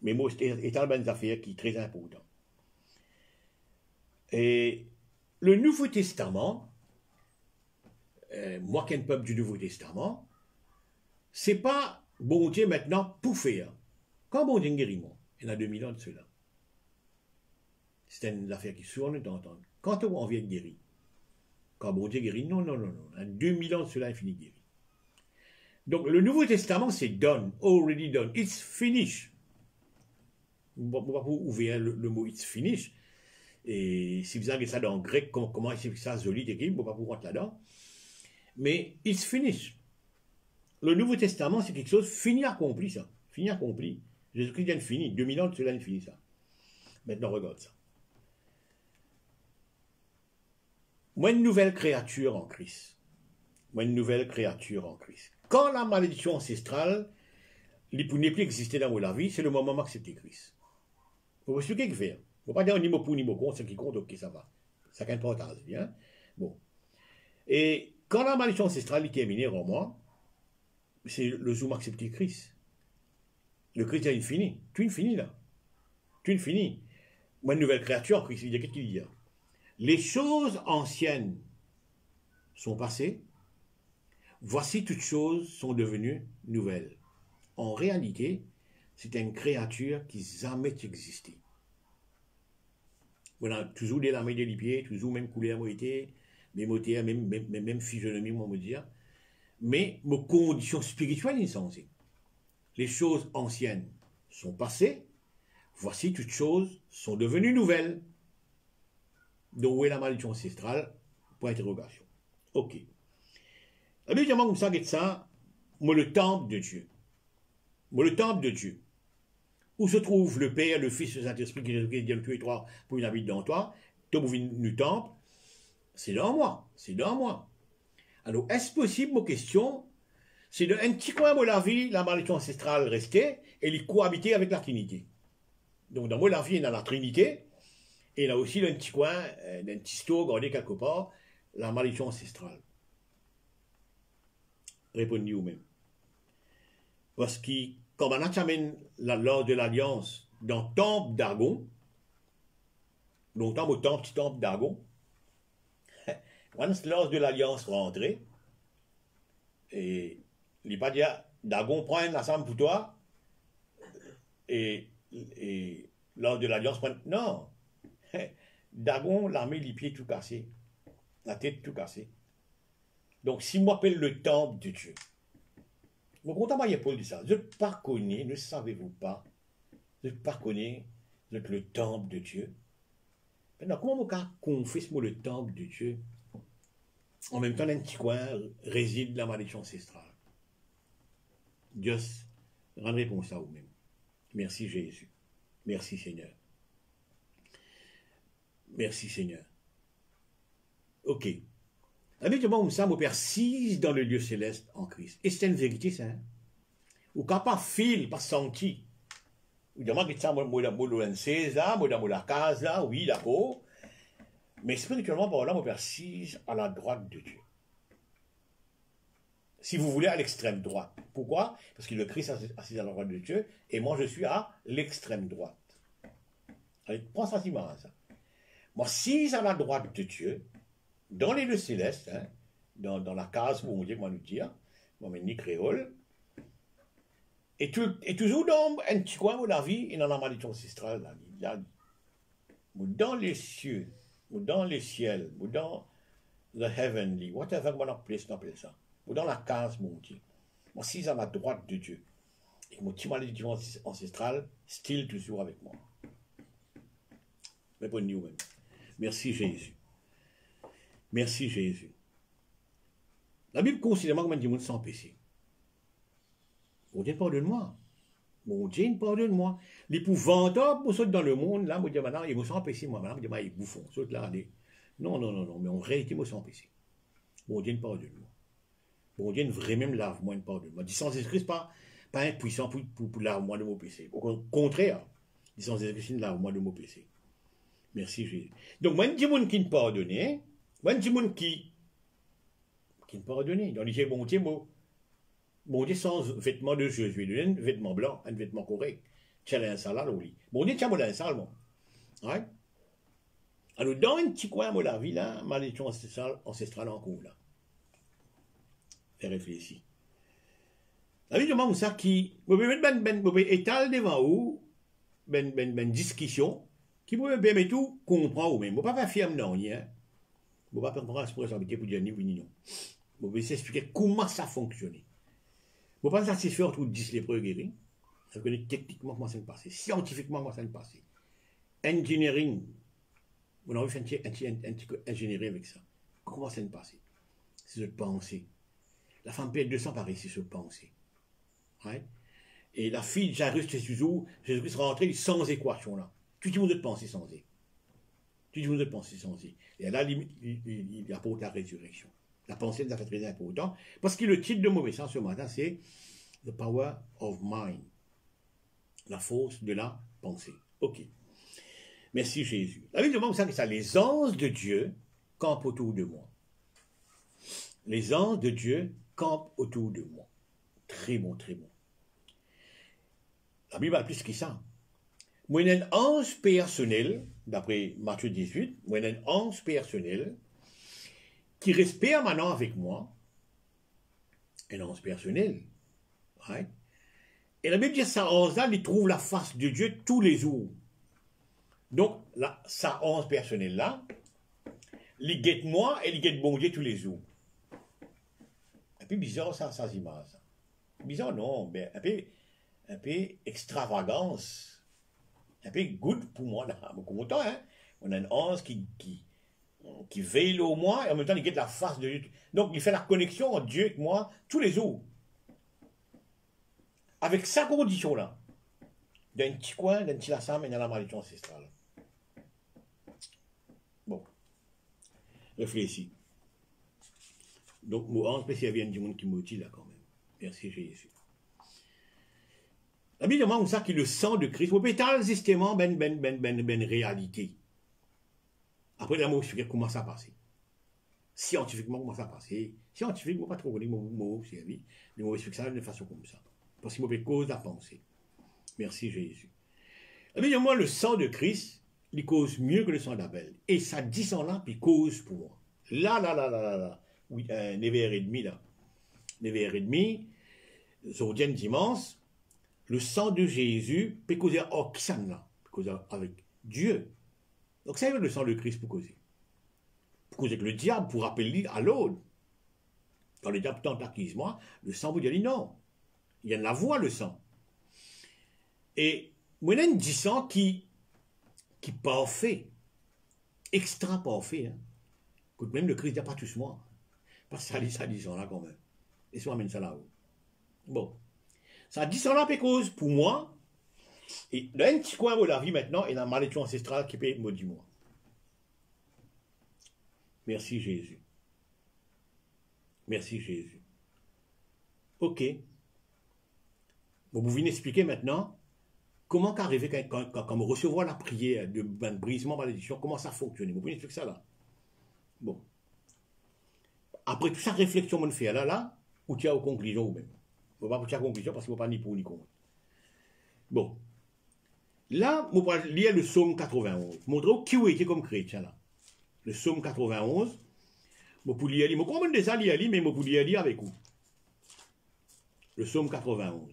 S1: Mais moi, c'est une affaire qui est très importante. Et le Nouveau Testament, moi qui est un peuple du Nouveau Testament, c'est pas bon Dieu maintenant pour faire. Quand bon Dieu guérit moi, il y en a 2000 ans de cela. C'est une affaire qui souvent nous entend. Quand on vient de guérir, quand bon Dieu guérit, non. À 2000 ans de cela, il finit guéri. Donc le Nouveau Testament, c'est done, already done, it's finished. On va pas ouvrir le mot it's finished. Et si vous avez ça dans le grec, comment c'est ça joli, écrit, on va pas pouvoir rentrer là-dedans. Mais ils se finissent. Le Nouveau Testament, c'est quelque chose fini accompli, ça. Fini accompli. Jésus-Christ vient de finir. 2000 ans de cela, il finit ça. Maintenant, regarde ça. Moi, une nouvelle créature en Christ. Moi, une nouvelle créature en Christ. Quand la malédiction ancestrale n'est plus exister dans la vie, c'est le moment où accepter Christ. Vous voyez ce qu'il fait. Il ne faut pas dire ni mot pour ni mot contre, ce qui compte, ok, ça va. Ça n'a importance, bien. Bon. Et quand la malédiction ancestrale est terminée en moi, c'est le jour où accepter Christ. Le Christ est infini. Tout infini, là. Tout infini. Moi, une nouvelle créature en Christ, il y a qu'est-ce qu'il dit? Les choses anciennes sont passées. Voici toutes choses sont devenues nouvelles. En réalité, c'est une créature qui n'a jamais existé. On a toujours des lames et des pieds, toujours même couleur, même physionomie, on va dire. Mais nos conditions spirituelles sont censées. Les choses anciennes sont passées. Voici toutes choses sont devenues nouvelles. Donc, où est la malédiction ancestrale? Point d'interrogation. Ok. Habituellement, comme ça, moi, le temple de Dieu. Moi, le temple de Dieu. Où se trouve le Père, le Fils, le Saint-Esprit, qui est le tous les trois pour une habite dans toi, tout le temple, c'est dans moi. C'est dans moi. Alors, est-ce possible, ma question, c'est d'un petit coin de la vie, la malédiction ancestrale restait, et il cohabitait avec la Trinité. Donc, dans moi, la vie, il y a la Trinité, et là aussi, dans un petit coin, d'un petit store, gardé quelque part, la malédiction ancestrale. Répondez vous-même. Parce que, quand on amène lors de l'Alliance dans le temple d'Argon, longtemps au petit temple d'Argon, quand lors de l'Alliance rentrée, et il n'est pas dit, Dagon prend la somme pour toi, et lors de l'Alliance, non, Dagon, l'armée, les pieds tout cassés, la tête tout cassée. Donc, si moi appelle le temple de Dieu, mon content m'a Paul dit ça, je ne pas connais, ne savez-vous pas, je ne pas connais le temple de Dieu. Maintenant, comment on confesse le temple de Dieu? En même temps, dans un petit coin réside la malédiction ancestrale. Dieu rend réponse à vous-même. Merci Jésus. Merci Seigneur. Merci Seigneur. Ok. Habituellement, ça me persiste dans le lieu céleste en Christ. Et c'est une vérité, ça. Hein? Ou quand pas fil, pas senti. Ou demande que ça, moi, dans César, moi, dans la casa, oui, d'accord. Mais spirituellement, par là, me persiste à la droite de Dieu. Si vous voulez, à l'extrême droite. Pourquoi? Parce que le Christ est assis à la droite de Dieu, et moi, je suis à l'extrême droite. Allez, prends ça, ça. Moi, si à la droite de Dieu, dans les lieux célestes, hein, dans la case où on dit, moi, nous dire, moi, ni créole, et toujours dans un petit coin de la vie, et dans la malédiction ancestrale, dans les cieux, ou dans les ciels, ou dans the heavenly, whatever on appelle ça, ou dans la case, mon Dieu. Moi, si à la droite de Dieu, et que mon petit malédiction ancestrale, still toujours avec moi. Répondez-nous même. Merci Jésus. Merci Jésus. La Bible considère moi comme un démon sans péché. Mon Dieu, pardonne-moi. Mon Dieu, pardonne-moi. L'épouvantable pour ceux dans le monde, là, me dit maintenant, ils me sont péché, moi, maintenant, me dit, ils bouffons. Ceux là, non, mais en réalité, ils me sont péché. Mon Dieu, pardonne-moi. Mon Dieu, vraiment lave-moi, pardonne-moi. Dis sans Jésus-Christ, pas impuissant pour laver-moi de mon péché. Au contraire, dis sans Jésus-Christ, lave-moi de mon péché. Merci Jésus. Donc, moi, je dis monde qui ne pardonne, moi, je dis monde qui ne pardonne. Donc, je dis, bon Dieu, mon Dieu, sans vêtements de jeu, je vais donner un vêtement blanc, un vêtement correct. Tu as un sale au lit. Mon Dieu, tu as un sale, moi. Ouais? Alors, dans un petit coin de la vie, là, malédiction ancestrale en cours, là. Fais réfléchir. La vie, je demande ça qui, étale devant vous, discussion, qui vous permet tout comprendre ou même. Vous ne pouvez pas faire non, hein. Vous ne pouvez pas prendre la responsabilité pour dire ni oui ni non. Vous pouvez s'expliquer comment ça fonctionne. Vous ne pouvez pas satisfaire entre 10 lépreux guéris. Vous connaissez techniquement comment ça se passe, scientifiquement comment ça se passe. Engineering, On a envie de faire un petit ingénierie avec ça. Comment ça se passe? C'est cette pensée. La femme perd 200 par ici, cette pensée. Ouais. Et la fille de Jairus, Jésus-Christ rentré sans équation là. Tout le monde de penser sans y. Tout le monde de penser sans y. Et là, il apporte la résurrection. La pensée nous a fait très important. Parce que le titre de mauvais sens ce matin, c'est The Power of Mind. La force de la pensée. Ok. Merci Jésus. La Bible demande ça, les anges de Dieu campent autour de moi. Les anges de Dieu campent autour de moi. Très bon, très bon. La Bible a plus que ça. Moi, j'ai un ange personnel, d'après Matthieu 18, moi, j'ai un ange personnel qui reste permanent avec moi. Un ange personnel. Ouais. Et la Bible dit que ça ange-là, il trouve la face de Dieu tous les jours. Donc, sa ange personnel là, il guette moi et il guette bon Dieu tous les jours. Un peu bizarre ça, ça image. Bizarre non, mais un peu extravagance, un peu good pour moi là. Je suis content, hein. On a un ange qui veille au moi et en même temps il guette la face de Dieu. Donc il fait la connexion entre Dieu et moi tous les jours. Avec sa condition là, d'un petit coin, d'un petit lassam et dans la malédiction ancestrale. Bon, réfléchis. Donc, mon ange peut servir du monde qui m'utile là quand même. Merci Jésus. La Bible demande ça que le sang de Christ, au pétale justement, ben réalité. Après, la mot expliquer comment ça passe. Scientifiquement, comment ça passe. Scientifiquement, pas trop connu, mot servi. Mais on explique ça de façon comme ça. Parce qu'il m'a cause à penser. Merci Jésus. La Bible demande le sang de Christ, il cause mieux que le sang d'Abel. Et ça dit sang là, puis cause pour moi. Là. Oui, 9h30 là. 9h30, Zordienne dimanche, le sang de Jésus peut causer Oxan là, causer avec Dieu. Donc ça veut le sang de Christ pour causer. Pour causer que le diable, pour rappeler à l'autre. Quand le diable tente moi, le sang vous dit non. Il y a de la voix le sang. Et moi, il y a un sang qui parfait, extra parfait. Hein. Écoute, même le Christ n'a pas tous moi. Parce que ça dit ça là quand même. Et ça m'amène ça là-haut. Bon. Ça dit ça là, cause pour moi. Et dans un petit coin de la vie maintenant, il y a une malédiction ancestrale qui peut maudire moi. Merci Jésus. Merci Jésus. Ok. Vous pouvez m'expliquer maintenant comment arriver quand on recevoir la prière de brisement malédiction, comment ça fonctionne. Vous pouvez m'expliquer ça là. Bon. Après toute sa réflexion qu'on fait là, ou tu as aux conclusions ou même. Il ne faut pas faire conclusion parce qu'il ne faut pas ni pour ni contre. Bon. Là, je vais lire le psaume 91. Montrer qui était comme chrétien là. Le psaume 91. Je peux lire, je comprends déjà lire, mais je peux lire avec vous. Le psaume 91.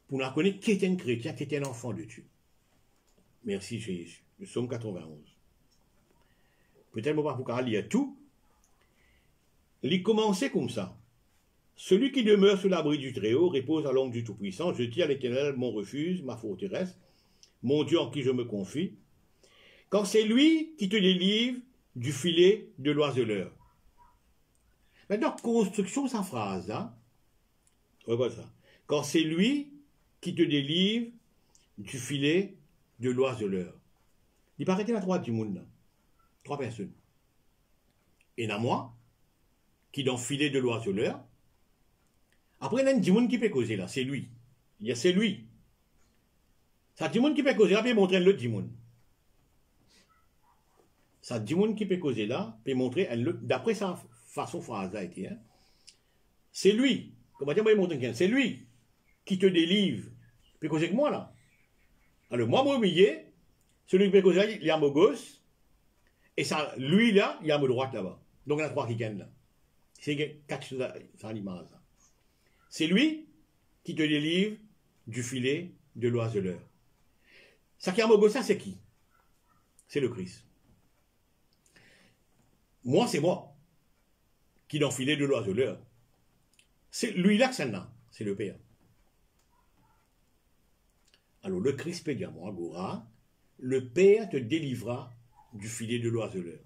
S1: Pour nous connaître qui est un chrétien, qui est un enfant de Dieu. Merci Jésus. Le psaume 91. Peut-être que je ne vais pas lire tout. Il commençait comme ça. Celui qui demeure sous l'abri du Très-Haut repose à l'ombre du Tout-Puissant. Je dis à l'Éternel mon refuge, ma forteresse, mon Dieu en qui je me confie. Quand c'est lui qui te délivre du filet de l'oiseleur. Maintenant, construction sa phrase, hein? Regarde ça. Quand c'est lui qui te délivre du filet de l'oiseleur. Il paraît qu'il y a trois du monde, là. Trois personnes. Et il y a moi, qui dans le filet de l'oiseleur. Après, il y a un Dimoun qui peut causer là, c'est lui. Il y a c'est lui. Ça Dimoun qui peut causer là, peut montrer l'autre Dimoun. Ça Dimoun qui peut causer là, peut montrer l'autre. D'après sa façon phrase là été, hein. C'est lui. Comment dire, moi, il montre c'est lui qui te délivre. Il peut causer que moi là. Alors, moi, mon milieu, celui qui peut causer là, il y a mon gauche. Et ça, lui là, il y a mon droite là-bas. Donc, il y a trois qui gagnent là. C'est quatre choses à l'image. C'est lui qui te délivre du filet de l'oiseleur. Ça qui a mon ça, c'est qui? C'est le Christ. Moi, c'est moi qui dans le filet de l'oiseleur. C'est lui-là que c'est là. C'est le Père. Alors, le Christ peut dire, moi, Gora, le Père te délivra du filet de l'oiseleur.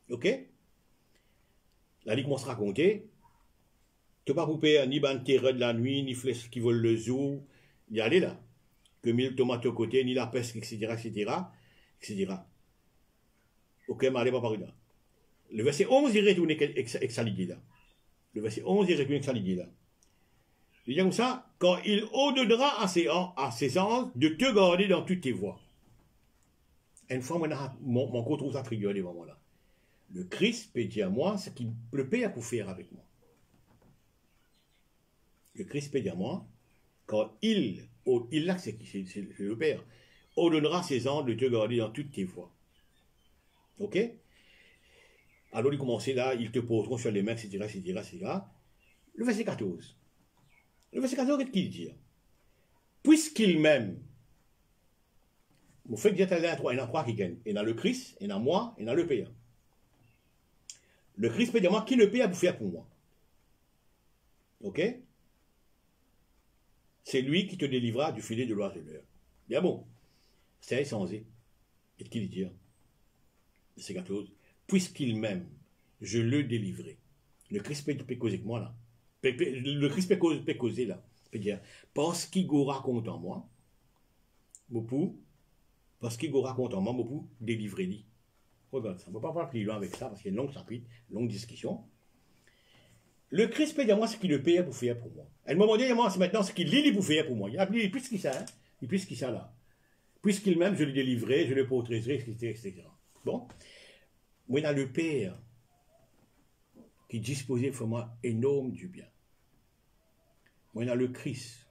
S1: Ok? Là, il commence à raconter. Tu n'as pas coupé ni ban terre de la nuit, ni flèche qui vole le zoo. Il y a là. Que mille tomates au côté, ni la peste, etc., etc., etc. Ok, mais allez pas par là. Le verset 11, il retourne avec sa l'idée là. Le verset 11, il retourne avec sa l'idée là. Il dit comme ça, quand il ordonnera à ses anges de te garder dans toutes tes voies. Une fois, mon co trouve ça trigger des moments là. Le Christ peut dire à moi ce qu'il le Père pour faire avec moi. Le Christ peut dire à moi, quand il là, c'est le Père, ordonnera ses anges de te garder dans toutes tes voies. Ok? Alors, il commence là, ils te poseront sur les mains, etc., etc., etc. Le verset 14. Le verset 14, qu'est-ce qu'il dit? Puisqu'il m'aime, vous faites dire qu'il y en a trois qui gagnent. Il y en a le Christ, il y en a moi, il y en a le Père. Le Christ peut dire moi, qui le Père pour faire pour moi? Ok? C'est lui qui te délivrera du filet de l'oiseleur. Bien bon. C'est insensé. Et qu'il dit? Verset 14. Puisqu'il m'aime, je le délivrerai. Le Christ peut causer avec moi là. Le Christ peut causer là. Peut dire, parce qu'il raconte en moi, parce qu'il raconte en moi, pour délivrer lui. Regarde ça. On ne peut pas parler plus loin avec ça parce qu'il y a une longue chapitre, longue discussion. Le Christ peut dire moi ce qu'il le paye pour faire pour moi. À un moment donné, c'est maintenant ce qu'il lit pour faire pour moi. Il a plus qu'il ça, hein? Il plus qu'il ça là. Puisqu'il m'aime, je le délivrerai, je le protégerai, etc. Bon. Moi, il y a le Père qui disposait pour moi énorme du bien. Moi, il y a le Christ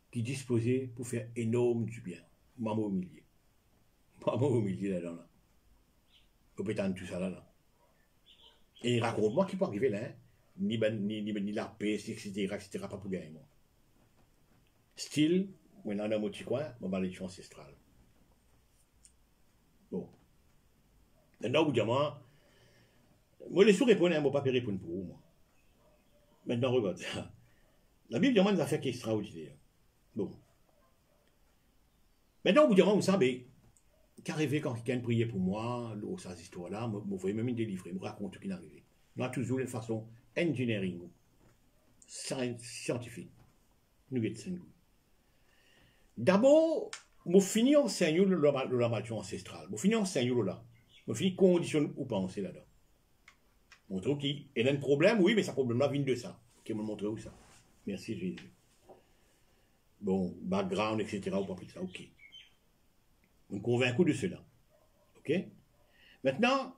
S1: qui disposait pour faire énorme du bien. Maman au milieu. Maman au milieu là-dedans. Là. Faut pétendre tout ça là. Et il raconte moi qui peut arriver là, hein? Ni la paix, etc., pas pour gagner moi. Style, moi, dans un petit coin, ma malédiction ancestrale. Bon. Maintenant, vous dites moi les sous répondent, je ne vais pas répondre pour vous, moi. Maintenant, regarde ça. La Bible demande des affaires qui sont extraordinaires. Bon. Maintenant, vous direz, vous savez, qu'arrivé quand quelqu'un priait pour moi, ces histoires-là, vous voyez même une délivrer, me raconte ce qui est arrivé. On a toujours une façon engineering, scientifique. Nous sommes d'abord, je finis en enseignant la maladie ancestrale. Je finis en enseignant là. Je finis condition ou penser là-dedans. Montre qu'il y a un problème, oui, mais ce problème-là vient de ça. Qui me montre où ça. Merci Jésus. Bon, background, etc. ou pas plus de ça, ok. On est convaincu de cela. Ok? Maintenant,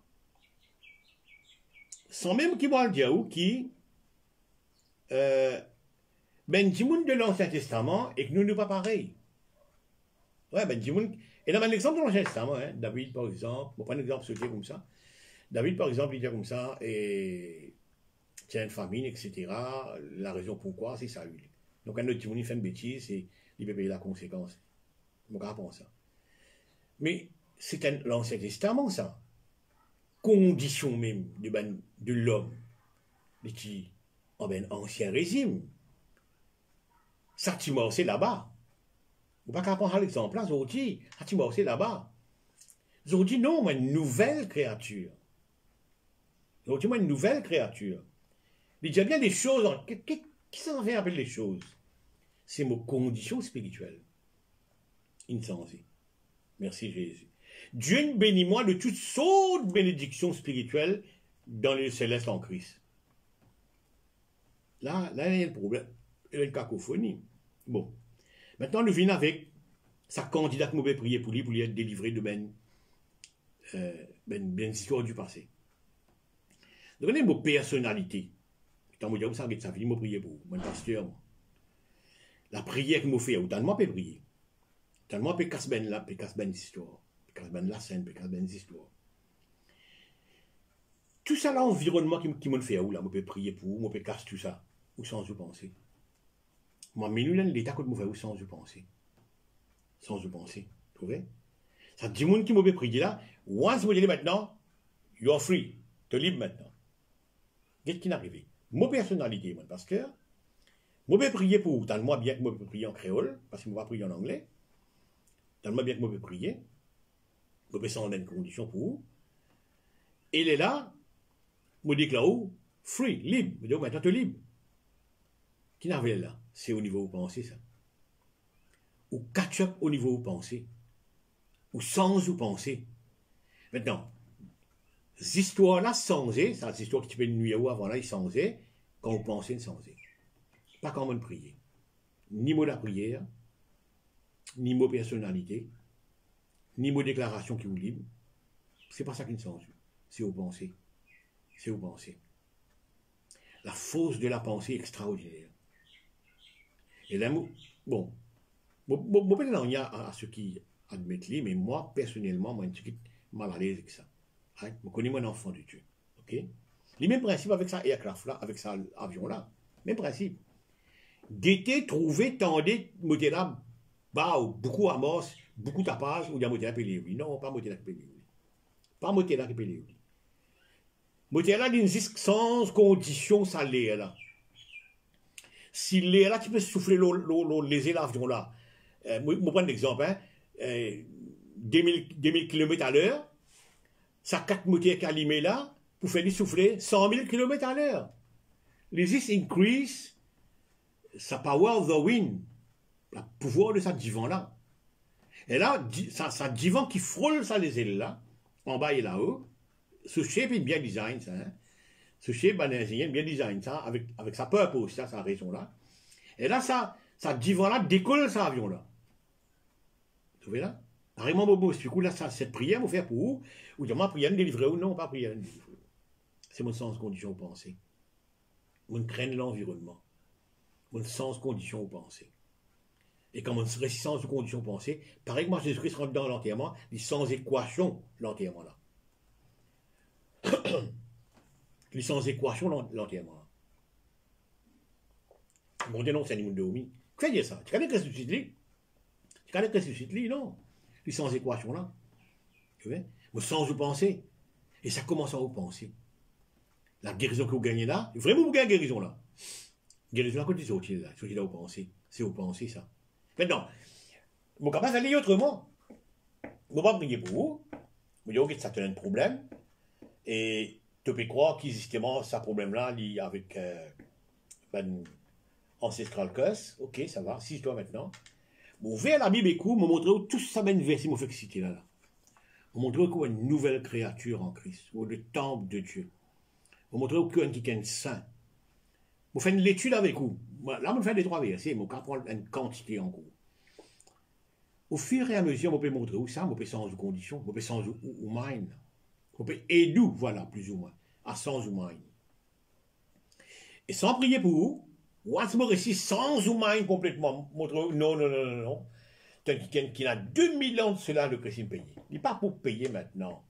S1: sans même qu'il va le dire où qui, ben, du monde de l'Ancien Testament et que nous ne pas pareil. Ouais, ben, du monde. Et là, un exemple de l'Ancien Testament, hein, David par exemple, on prend un exemple sauté comme ça. David par exemple, il dit comme ça, et tiens, une famine, etc. La raison pourquoi, c'est ça. Donc, un autre petit monde, il fait une bêtise et il peut payer la conséquence. Je me rappelle ça. Mais c'est l'Ancien Testament, ça. Condition même de l'homme, qui en ancien régime. Ça, tu m'as aussi là-bas. Vous ne pouvez pas prendre l'exemple là, aujourd'hui. Ça, tu m'as aussi là-bas. Aujourd'hui, non, mais une nouvelle créature. Aujourd'hui, moi, une nouvelle créature. Il y a bien des choses. Qui s'en vient appeler les choses? C'est mon condition spirituelle. Insensé. Merci Jésus. Dieu bénit moi de toutes sortes de bénédictions spirituelles dans le céleste en Christ. Là, il y a le problème. Il y a une cacophonie. Bon. Maintenant, nous venons avec sa candidate mauvais prier pour lui être délivré de histoires du passé. Donc, on a une personnalité. Quand vous dites ça, ça finit, je prier pour vous. Moi, pasteur, moi. La prière que je fais, autant de moi, je peux prier. Tellement peut casser ben là, peut casser ben histoire, peut casser ben la scène, peut casser ben histoire. Tout ça là, l'environnement qui me fait où là, je peux prier pour vous, je peux casser tout ça, ou sans vous penser. Moi, mais nous, l'état que je fais où sans vous penser. Sans vous penser. Vous trouvez? Ça dit monde qui me peut prier là, once vous dites maintenant, you are free, tu es libre maintenant. Qu'est-ce qui est arrivé? Mon personnalité, mon pasteur, je peux prier pour vous, tant moi bien que je peux prier en créole, parce que je ne vais pas prier en anglais. Tellement bien que je peux prier. je peux sans une condition pour vous. Et il est là, me déclare free, libre. Je dis, maintenant, tu es libre. Qui n'avait là? C'est au niveau où vous pensez, ça. Ou catch-up au niveau où vous pensez. Ou sans où vous pensez. Maintenant, ces histoires-là, sans-et, c'est des histoires qui tu peux nuire ou avant là, ils sans-et, quand vous pensez, sans-et. Pas quand on prier. Ni mot de la prière, ni mot personnalité, ni mot déclaration qui vous libre. C'est pas ça qui ne sans c'est aux pensées. C'est aux pensées. La force de la pensée extraordinaire. Et là, bon, peut-être il y a à ceux qui admettent les, mais moi, personnellement, moi, je suis mal à l'aise avec ça. Hein? Je connais mon enfant de Dieu. Ok? Les mêmes principes avec ça aircraft-là, avec ça avion-là. Même principe. D'été, trouver, tendez, moté là, bah, beaucoup amorce, beaucoup tapage, ou il y a moté là, pelé, oui. Non, pas moté là, pelé, oui. Pas moté là, pelé, oui. Moté là, il existe sans condition, ça l'est là. Si l'air là, tu peux souffler les l'avion là. Je prends l'exemple, hein, 2000 km à l'heure, ça 4 moteurs calimés là, pour faire souffler 100 000 km à l'heure. Les increase sa power of the wind, le pouvoir de ce divan là. Et là, ça divan qui frôle ça les ailes là, en bas et là-haut, ce shape est bien design ça, hein. Ce shape, ben, l'ingénieur bien design ça, avec sa purpose, ça, sa raison là. Et là, ça divan-là décolle cet avion-là. Vous voyez là? Carrément, Bobo, du coup, là, cette prière, vous faire pour vous, ou dire, ma prière, délivrer ou non, pas prière, délivrer. C'est mon sens condition au penser. Mon crainte l'environnement. Mon sens condition au penser. Et quand mon résistance aux conditions au penser, pareil que moi, Jésus-Christ rentre dans l'enterrement, il sans équation, l'enterrement là. Il sans équation, l'enterrement là. Mon dénom, c'est un niveau de homi. Que veut dire ça? Tu connais que c'est lui? Tu connais que c'est lui? Non. Il sans équation là. Tu vois? Mais sans vous penser. Et ça commence à vous penser. La guérison que vous gagnez là, vraiment vous gagnez la guérison là. Guérison à côté, c'est utile là. C'est utile à vous penser. C'est vous penser ça. Maintenant, mon capable d'aller autrement. Je ne vais pas prier pour vous. Je vais dire, ok, ça te donne un problème. Et tu peux croire qu'existement, ce problème-là, lié avec ancestral curse. Ok, ça va. Si je dois maintenant. Bon, vers la Bible, écoute, me montrer où tout ça mène vers, si me fait citer là. Me montrer où une nouvelle créature en Christ, ou le temple de Dieu. Me montrer où qu'il y a un saint. Vous faites une étude avec vous. Là, je fais des 3 versets, je prends une quantité en cours. Au fur et à mesure, je peux montrer où ça, je peux sans condition, je peux sans ou mind. Je peux aider, voilà, plus ou moins, à sans ou mind. Et sans prier pour vous, once me récit sans ou mind complètement, montrer non. Quelqu'un qui a 2000 ans de cela, le Christ payé. Il n'est pas pour payer maintenant.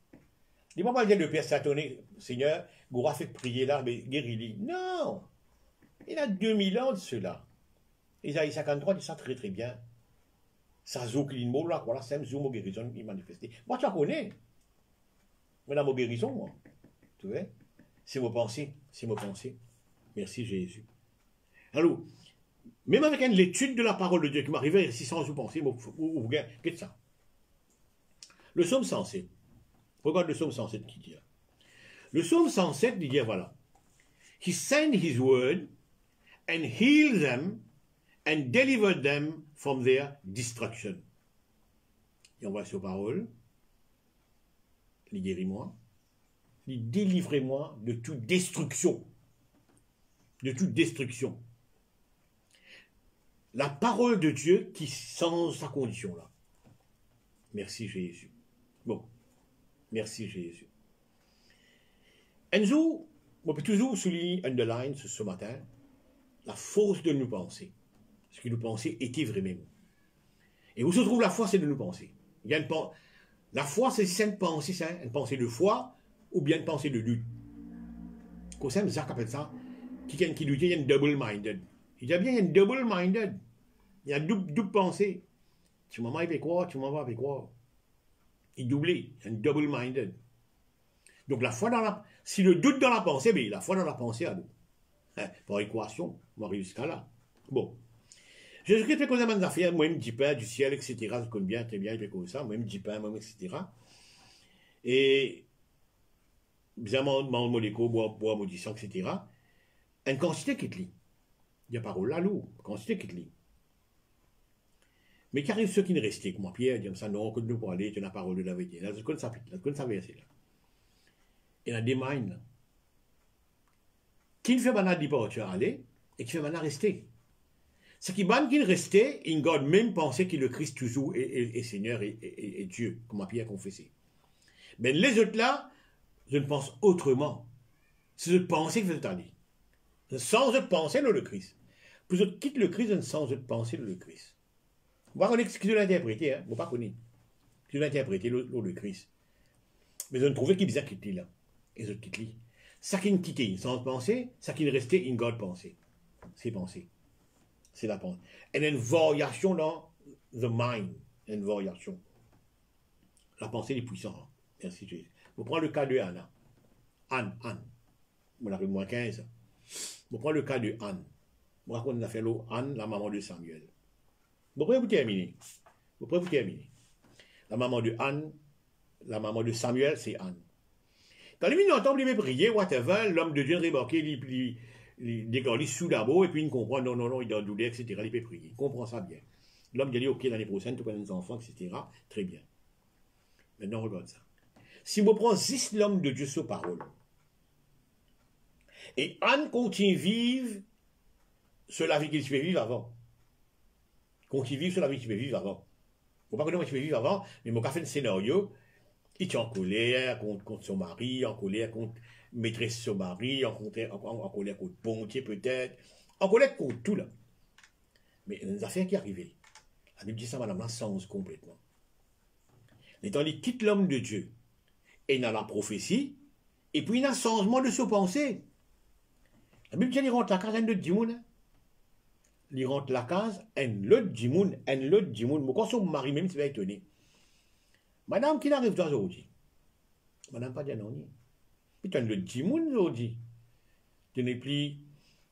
S1: Il n'est pas dire le Père Satané, Seigneur, vous aurez fait prier là, mais guéris-lui. Non! Il a 2000 ans de cela. Isaïe 53 dit ça très très bien. Ça zouk l'immo là, voilà, c'est un zoom au guérison qui manifesté. Moi, tu la connais. Mais dans mon guérison, moi. Tu vois? C'est mon pensée. C'est mon pensée. Merci Jésus. Alors, même avec l'étude de la parole de Dieu qui m'arrivait ici sans vous penser, vous qu'est-ce ça? Le psaume 107. Regarde le psaume 107 qui dit. Le psaume 107 dit voilà. He sent his word and healed them and delivered them from their destruction. Et on va sur parole. Il guérit-moi. Il délivrez-moi de toute destruction. De toute destruction. La parole de Dieu qui change sa condition là. Merci Jésus. Bon. Merci Jésus. Enzo, on peut toujours souligner, underline ce matin, la force de nous penser. Ce que nous penser était vraiment. Et où se trouve la foi, c'est de nous penser. Il y a la foi, c'est une pensée de foi ou bien une pensée de lutte. Comme ça, Jacques appelle ça, quelqu'un qui lutte, il y a une double-minded. Il y a bien une double-minded. Il y a double pensée. Tu m'en vas avec quoi, tu m'en vas avec quoi. Il doublé, une double-minded. Donc la foi dans la... Si le doute dans la pensée, mais la foi dans la pensée à nous. Par équation, on arrive jusqu'à là. Bon. Jésus-Christ fait comme ça, des affaires, moi-même, dit pain du ciel, etc. Je connais bien, très bien, il fait comme ça, moi-même, dit pain, moi-même, etc. Et, bien, mon moléco, bois, maudissant, etc. Une quantité qui te lit. Il y a parole là, l'eau, quantité qui te lit. Mais qu'arrive ceux qui ne restaient, comme Pierre, disent ça, non, que nous pour aller, tu n'as parole de la vérité. Là, c'est comme ça, verset là. Il y a des minds là. Qui ne fait pas dire tu as aller, et qui fait pas rester. Ce qui banne qu'il restait, il garde même penser que le Christ toujours est Seigneur et Dieu, comme Pierre a confessé. Mais les autres là, je ne pense autrement. C'est de penser que vous aller. Sans autre penser le Christ. Plus je quitte le Christ, sans autre penser le Christ. Vous ne connaissez ce que je l'ai interprété, hein? Vous ne pas connaître. Je l'ai interprété le Christ. Mais je ne trouvais qu'il bizarre quitter là. Et je quitte lui. Ça qui ne quittait sans penser, ça qui ne restait, une garde pensée. C'est penser. C'est la pensée. Et il y a une variation dans the mind. Une variation. La pensée est puissante. Ainsi de suite. Vous prenez le cas de Anna. Anne. On arrive moins 15. Vous prenez le cas de Anne. Vous racontez une affaire là, Anne, la maman de Samuel. Vous pouvez vous terminer. La maman de Anne, la maman de Samuel, c'est Anne. Quand les minutes entendent les prier, whatever, l'homme de Dieu remarque, il déclare sous d'abord, et puis il comprend, non, il doit douler, etc. Il peut prier. Il comprend ça bien. L'homme dit, ok, l'année prochaine, tu prends des enfants, etc. Très bien. Maintenant, regarde ça. Si vous prenez 6 l'homme de Dieu sur parole, et Anne continue à vivre sur la vie qu'il pouvait vivre avant. Continue à vivre sur la vie qu'il pouvait vivre avant. Je ne sais pas comment il pouvait vivre avant, mais mon fait un scénario. Il est en colère contre son mari, en colère contre maîtresse de son mari, en colère contre Pontier peut-être, en colère contre tout là. Mais il y a des affaires qui arrivaient. La Bible dit ça, madame, là, sens complètement. L'étant il quitte l'homme de Dieu, et il a la prophétie, et puis il a un changement de sa pensée. La Bible dit qu'il rentre la case, un autre dimoun. Il rentre la case, un autre dimoun. Mais quand son mari même, tu vas étonner. Madame, qui n'arrive pas aujourd'hui? Madame, pas bien, non. Putain, le dimoun, aujourd'hui. Tu n'es plus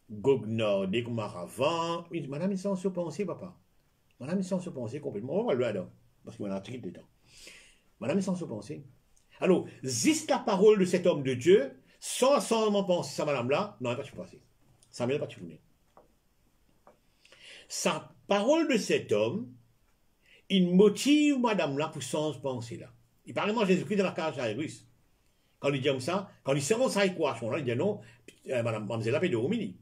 S1: gognardé comme avant. Madame, il s'en se penser, papa. Madame, il s'en se penser complètement. On va le voir, parce qu'il y a un truc dedans. Madame, il s'en se penser. Alors, juste la parole de cet homme de Dieu, sans penser ça, madame-là, non, elle n'a pas passé. Ça ne m'a pas tourné. Sa parole de cet homme, il motive madame-là pour sans penser là. Il parle de Jésus-Christ dans la cage Jairus. Quand il dit comme ça, quand il s'avance à l'équation là, il dit non, madame, mademoiselle peut dormir.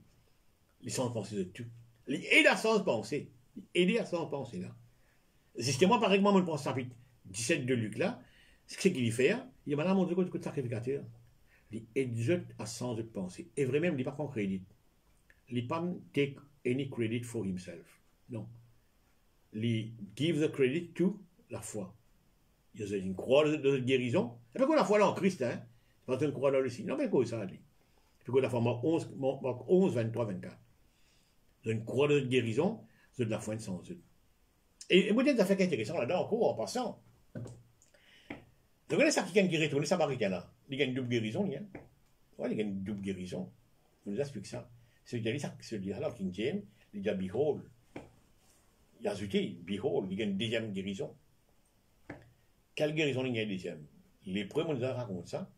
S1: Il sans penser de tout. Il aide à sans penser. Il aide à sans penser là. Justement, par exemple, on pense chapitre 17 de Luc là, ce qu'il fait, il dit madame, on dit que sacrificateur. Il aide à sans penser. Et vraiment, il ne dit pas qu'on crédit. Il ne pas take any credit for himself. Non. Il give the credit to la foi. Il y a une croix de guérison. C'est pas que la foi là en Christ, hein. C'est pas une croix dans le signe. Non, mais quoi ça dit? C'est que la foi Marc 11, 23, 24. C'est une croix de guérison, c'est de la foi sans eux. Et moi, j'ai fait intéressant là-dedans, encore en passant. Vous connaissez ça qui est retourné, Samaritain là? Il y a une double guérison, il y a. Ouais, il y a une double guérison. Je vous explique ça. Celui-là, alors, King James, il dit behold. Il y a ajouté, behold, il y a une deuxième guérison. Quelle guérison il y a une deuxième? Les premiers, on nous raconte ça.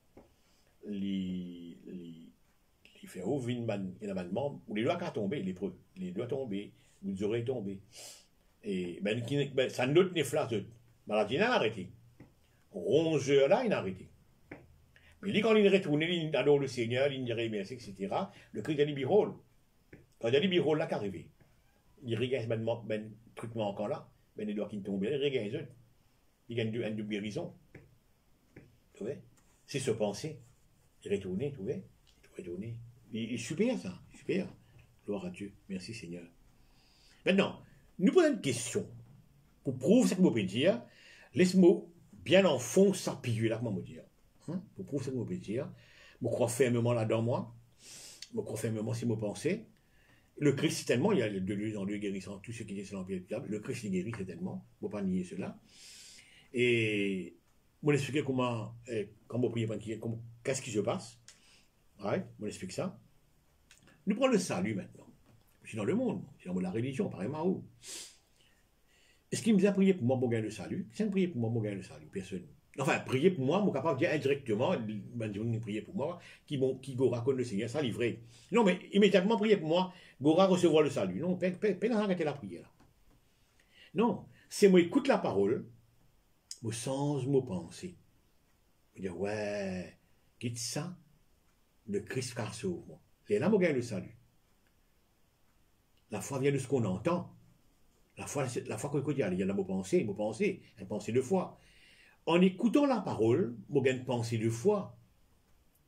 S1: Il fait ouvrir une amendement où les doigts sont tombés, les preuves. Les doigts tombés, les oreilles tombées. Et ça note les flashs. Maladie, il a arrêté. Rongeur là, il a arrêté. Mais lui, quand il est retourné, il adore le Seigneur, il dirait merci, etc. Le Christ a dit behold. Quand il a dit behold, là, qu'est arrivé? Il regagne ben truc encore là, ben les doigts qui tombent, il regagne les autres. Il gagne une double guérison. Tu vois? C'est ce penser. Il retourné, tu vois? Il retourné. Il est super ça, super. Gloire à Dieu. Merci Seigneur. Maintenant, nous posons une question. Pour prouver ce que je peux dire, laisse-moi bien en fond s'appuyer là, comment me dire. Pour prouver ce que je peux dire, je crois fermement là-dedans moi. Je crois fermement si je pensais. Le Christ, certainement, il y a de lieu en lieu guérissant tout ce qui est sur l'empire du diable. Le Christ est guéri, certainement. Il ne faut pas nier cela. Et je vais expliquer comment vous priez, qu'est-ce qui se passe. Ouais, je vous explique ça. Nous prenons le salut maintenant. Je suis dans le monde, je suis dans la religion, apparemment où. Est-ce qu'il me a prié pour moi pour gagner le salut? Qui s'est prié pour moi pour gagner le salut? Personne. Enfin, prier pour moi, je suis capable de dire indirectement, ben, prier pour moi, qui Gora connaît le Seigneur, ça livré. Non, mais immédiatement prier pour moi, Gora recevoir le salut. Non, pas arrêter la prière. Non, c'est moi écoute la parole, moi sans me penser. Je dis, ouais, quitte ça, le Christ car sauve moi. Et là, moi gagne le salut. La foi vient de ce qu'on entend. La foi qu'on écoute, il y a la pensée, une pensée de foi. En écoutant la parole, moi gagne une pensée de foi.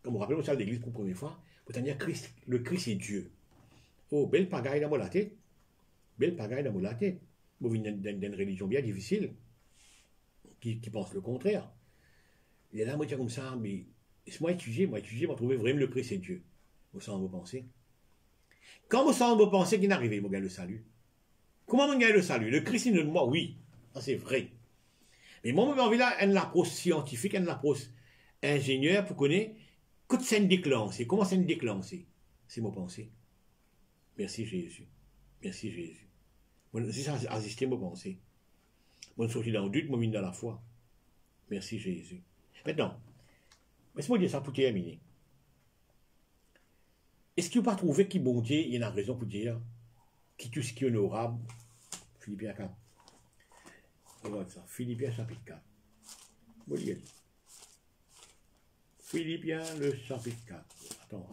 S1: Comme vous vous rappelez, au salle d'église pour la première fois, vous dire Christ, le Christ est Dieu. Oh, belle pagaille dans la tête. Belle pagaille dans la tête. Vous venez d'une religion bien difficile, qui pense le contraire. Et là, moi, je dis comme ça, mais moi étudier, moi trouver vraiment le Christ est Dieu. Vous sentez vos pensées. Quand vous sentez vos pensées qui n'arrivent, vous gagnez le salut. Comment vous gagnez le salut? Le Christ est de moi, oui, ça c'est vrai. Mais moi, j'ai envie là, une approche scientifique, une approche ingénieur pour connaître quand c'est déclenché. Comment c'est déclenché? C'est mon pensée. Merci Jésus. Merci Jésus. Si ça a assisté mon pensée. Moi, je suis dans le doute, moi, je suis dans la foi. Merci Jésus. Maintenant, laisse-moi dire ça pour terminer. Est-ce que vous pas trouvé qu'il bon Dieu, il y a une raison pour dire qui tout ce qui est honorable? Philippiens 4. Regarde ça. Philippiens chapitre 4. Vous voyez. Philippiens le chapitre 4.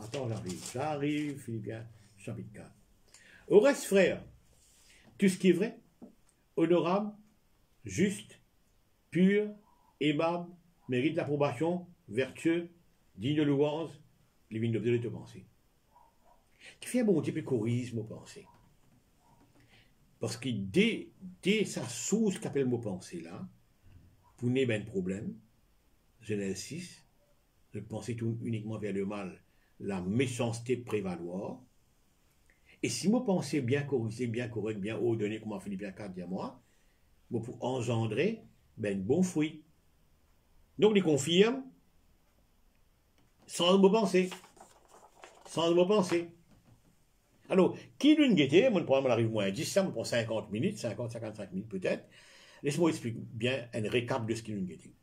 S1: Attends, j'arrive, Philippiens chapitre 4. Au reste, frère, tout ce qui est vrai, honorable, juste, pur, aimable, mérite l'approbation, vertueux, digne de louange, les vignes de te penser. Qui fait un bon Dieu puis chorisme aux pensées. Parce que dès sa source qu'appelle mot pensée là, vous n'avez pas de problème, Genèse 6, de penser tout uniquement vers le mal, la méchanceté prévaloir. Et si vous pensez bien corrigé, bien correct, bien ordonné, comme Philippiens 4 dit à moi, vous pouvez engendrer ben, bon fruit. Donc, il confirme sans me penser. Sans me penser. Alors, qui d'une gaieté, mon programme arrive moins 10, ça me prend 50 minutes, 55 minutes peut-être. Laisse-moi expliquer bien un récap de ce qui d'une gaieté.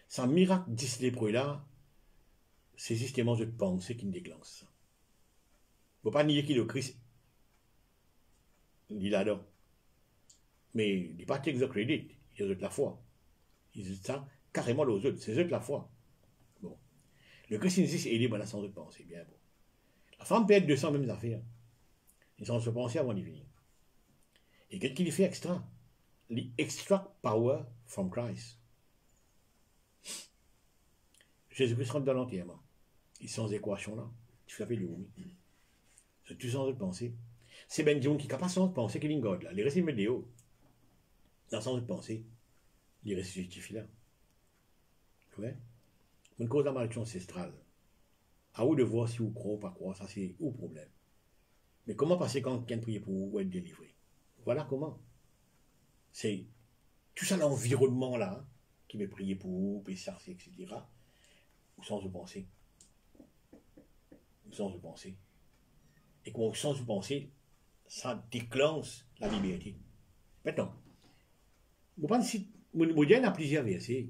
S1: Sans miracle disciple là, c'est justement de pensée qui me déclenche ça. Il ne faut pas nier qu'il est le Christ. Il l'adore. Mais il n'est pas exocrédite, il est de la foi. Il dit ça carrément aux autres, c'est eux de la foi. Bon. Le christianisme est libre à la sens de penser, bien bon. La femme peut être 200 mêmes affaires. Ils sont se penser avant d'y venir. Et qu'est-ce qu'il fait extra? Il extract power from Christ. Jésus-Christ rentre dans l'entièrement. Ils sont ces équations là. Tu fais le oui. C'est tout sans de penser. C'est Ben Dion qui est capable de penser qu'il est God là. Les récits médiaux. Dans le sens de penser. Les récits justifient là. Ouais. Une cause de la malédiction ancestrale. À vous de voir si vous croyez ou pas croire, ça c'est au problème. Mais comment passer quand quelqu'un prie pour vous être délivré? Voilà comment. C'est tout ça l'environnement là, qui me prier pour vous, puis ça, etc. Au sens de penser. Au sens de penser. Et au sens de penser, ça déclenche la liberté. Maintenant, vous pensez, si, vous a plusieurs versets.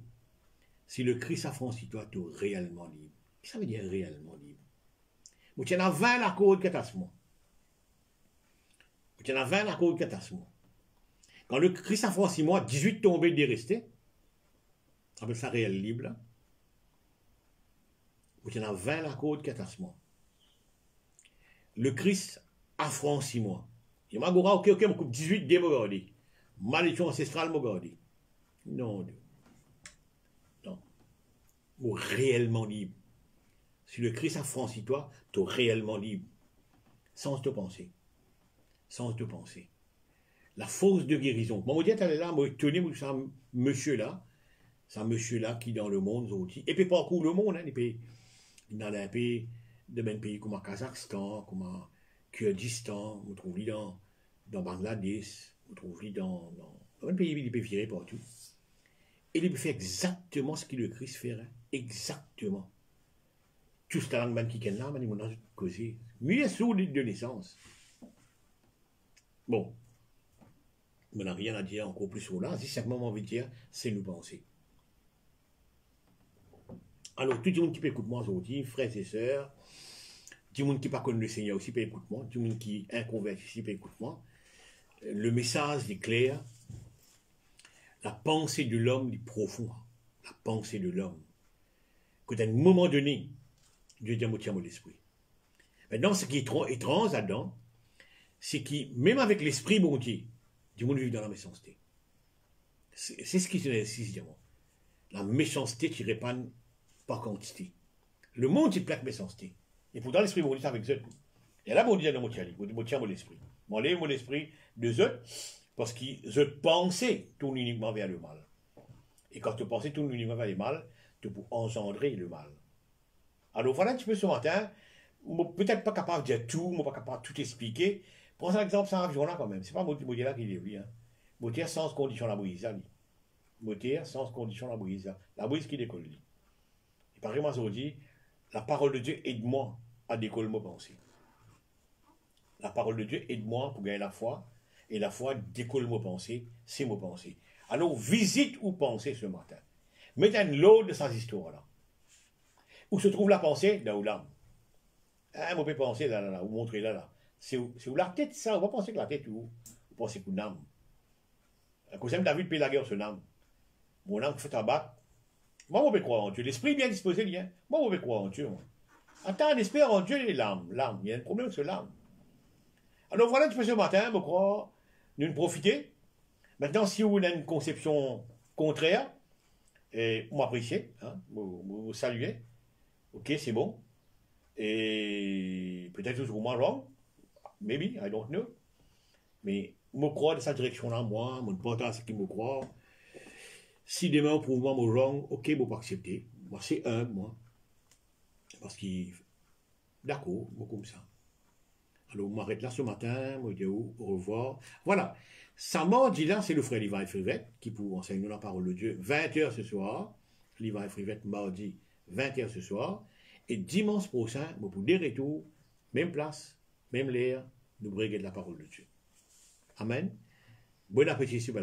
S1: Si le Christ a franchi toi, tu es réellement libre. Qu'est-ce que ça veut dire réellement libre? Vous tiens à 20 la cause de catastrophe. Vous tiens à 20 la cause de catastrophe. Quand le Christ a franchi moi, 18 tombés de restés. Ça s'appelle ça réel libre. Là. Vous tiens à 20 la cause de catastrophe. Le Christ a franchi moi. Il m'a dit, ok, je coupe 18 dés, regardez. Malédiction ancestrale, regardez. Non, non. Vous réellement libre. Si le Christ a franchi toi, tu es réellement libre. Sans te penser. Sans te penser. La force de guérison. Moi, je dis, elle est là, moi, tenez, ça, monsieur-là, qui dans le monde, aussi, et puis parcourt le monde, hein, les pays, dans les pays, de même pays comme Kazakhstan, comme Kurdistan, vous trouvez dans Bangladesh, vous trouvez dans un pays, il peut virer partout. Et il peut faire exactement ce que le Christ ferait. Exactement. Tout ce talent qui est là, il m'a causé. Mieux solide de naissance. Bon. On n'a rien à dire encore plus sur là. Si simplement envie de dire, c'est nous penser. Alors, tout le monde qui peut écouter moi aujourd'hui, frères et sœurs, tout le monde qui n'a pas connu le Seigneur aussi peut écouter moi, tout le monde qui est inconverti aussi peut écouter moi. Le message est clair. La pensée de l'homme est profonde. La pensée de l'homme. Qu'à un moment donné, Dieu dit, tiens mon esprit. Maintenant, ce qui est étrange là-dedans, c'est que même avec l'esprit bon Dieu, du monde vit dans la méchanceté. C'est ce qui se nécessite. La méchanceté qui répand par quantité. Le monde, il plaque méchanceté. Et pourtant, l'esprit bon Dieu, c'est avec eux. Et là, bon Dieu, dans mon tiens mon esprit. M'enlève mon esprit de eux, parce que je pensais tourne uniquement vers le mal. Et quand tu pensais tourne uniquement vers le mal, tu peux engendrer le mal. Alors voilà un petit peu ce matin, peut-être pas capable de dire tout, pas capable de tout expliquer. Prends un exemple sans avion là quand même. C'est pas mon là qui dit oui. Hein. Moteur sans condition la brise. Moteur sans condition la brise. La brise qui décolle. Et par exemple, aujourd'hui, la parole de Dieu aide-moi à décoller mes pensées. La parole de Dieu aide-moi pour gagner la foi. Et la foi décolle mes pensées, c'est mes pensées. Alors visite ou pensée ce matin. Mettez une load de ces histoires-là. Où se trouve la pensée? Là où l'âme. Ah, on peut penser là, ou montrer là. C'est où la tête, ça. On va penser que la tête, où vous pensez que l'âme. Quand même David paye la guerre sur l'âme. Mon âme fait abattre. Moi, on peut croire en Dieu. L'esprit bien disposé, bien. Moi, on peut croire en Dieu. Moi. Attends, l'esprit en Dieu et l'âme. L'âme. Il y a un problème sur l'âme. Alors voilà, tu peux ce matin, me croire, nous profiter. Maintenant, si vous avez une conception contraire, et vous m'appréciez, hein, vous saluez, ok, c'est bon. Et peut-être que je vous wrong, maybe, I don't know. Mais me croire dans cette direction-là, moi, mon portant ce qui me croit. Si demain, on prouve moi mon wrong, ok, vous pas accepter. Moi, c'est un, moi. Parce qu'il. D'accord, moi comme ça. Alors, on m'arrête là ce matin, moi, je dis au revoir. Voilà. Ça dit là, c'est le frère Levi Frivette qui pour enseigner la parole de Dieu 20h ce soir. Levi Frivette, mardi, 20h ce soir. Et dimanche prochain, pour des retours, même place, même l'air, nous briguer de la parole de Dieu. Amen. Bon appétit, si vous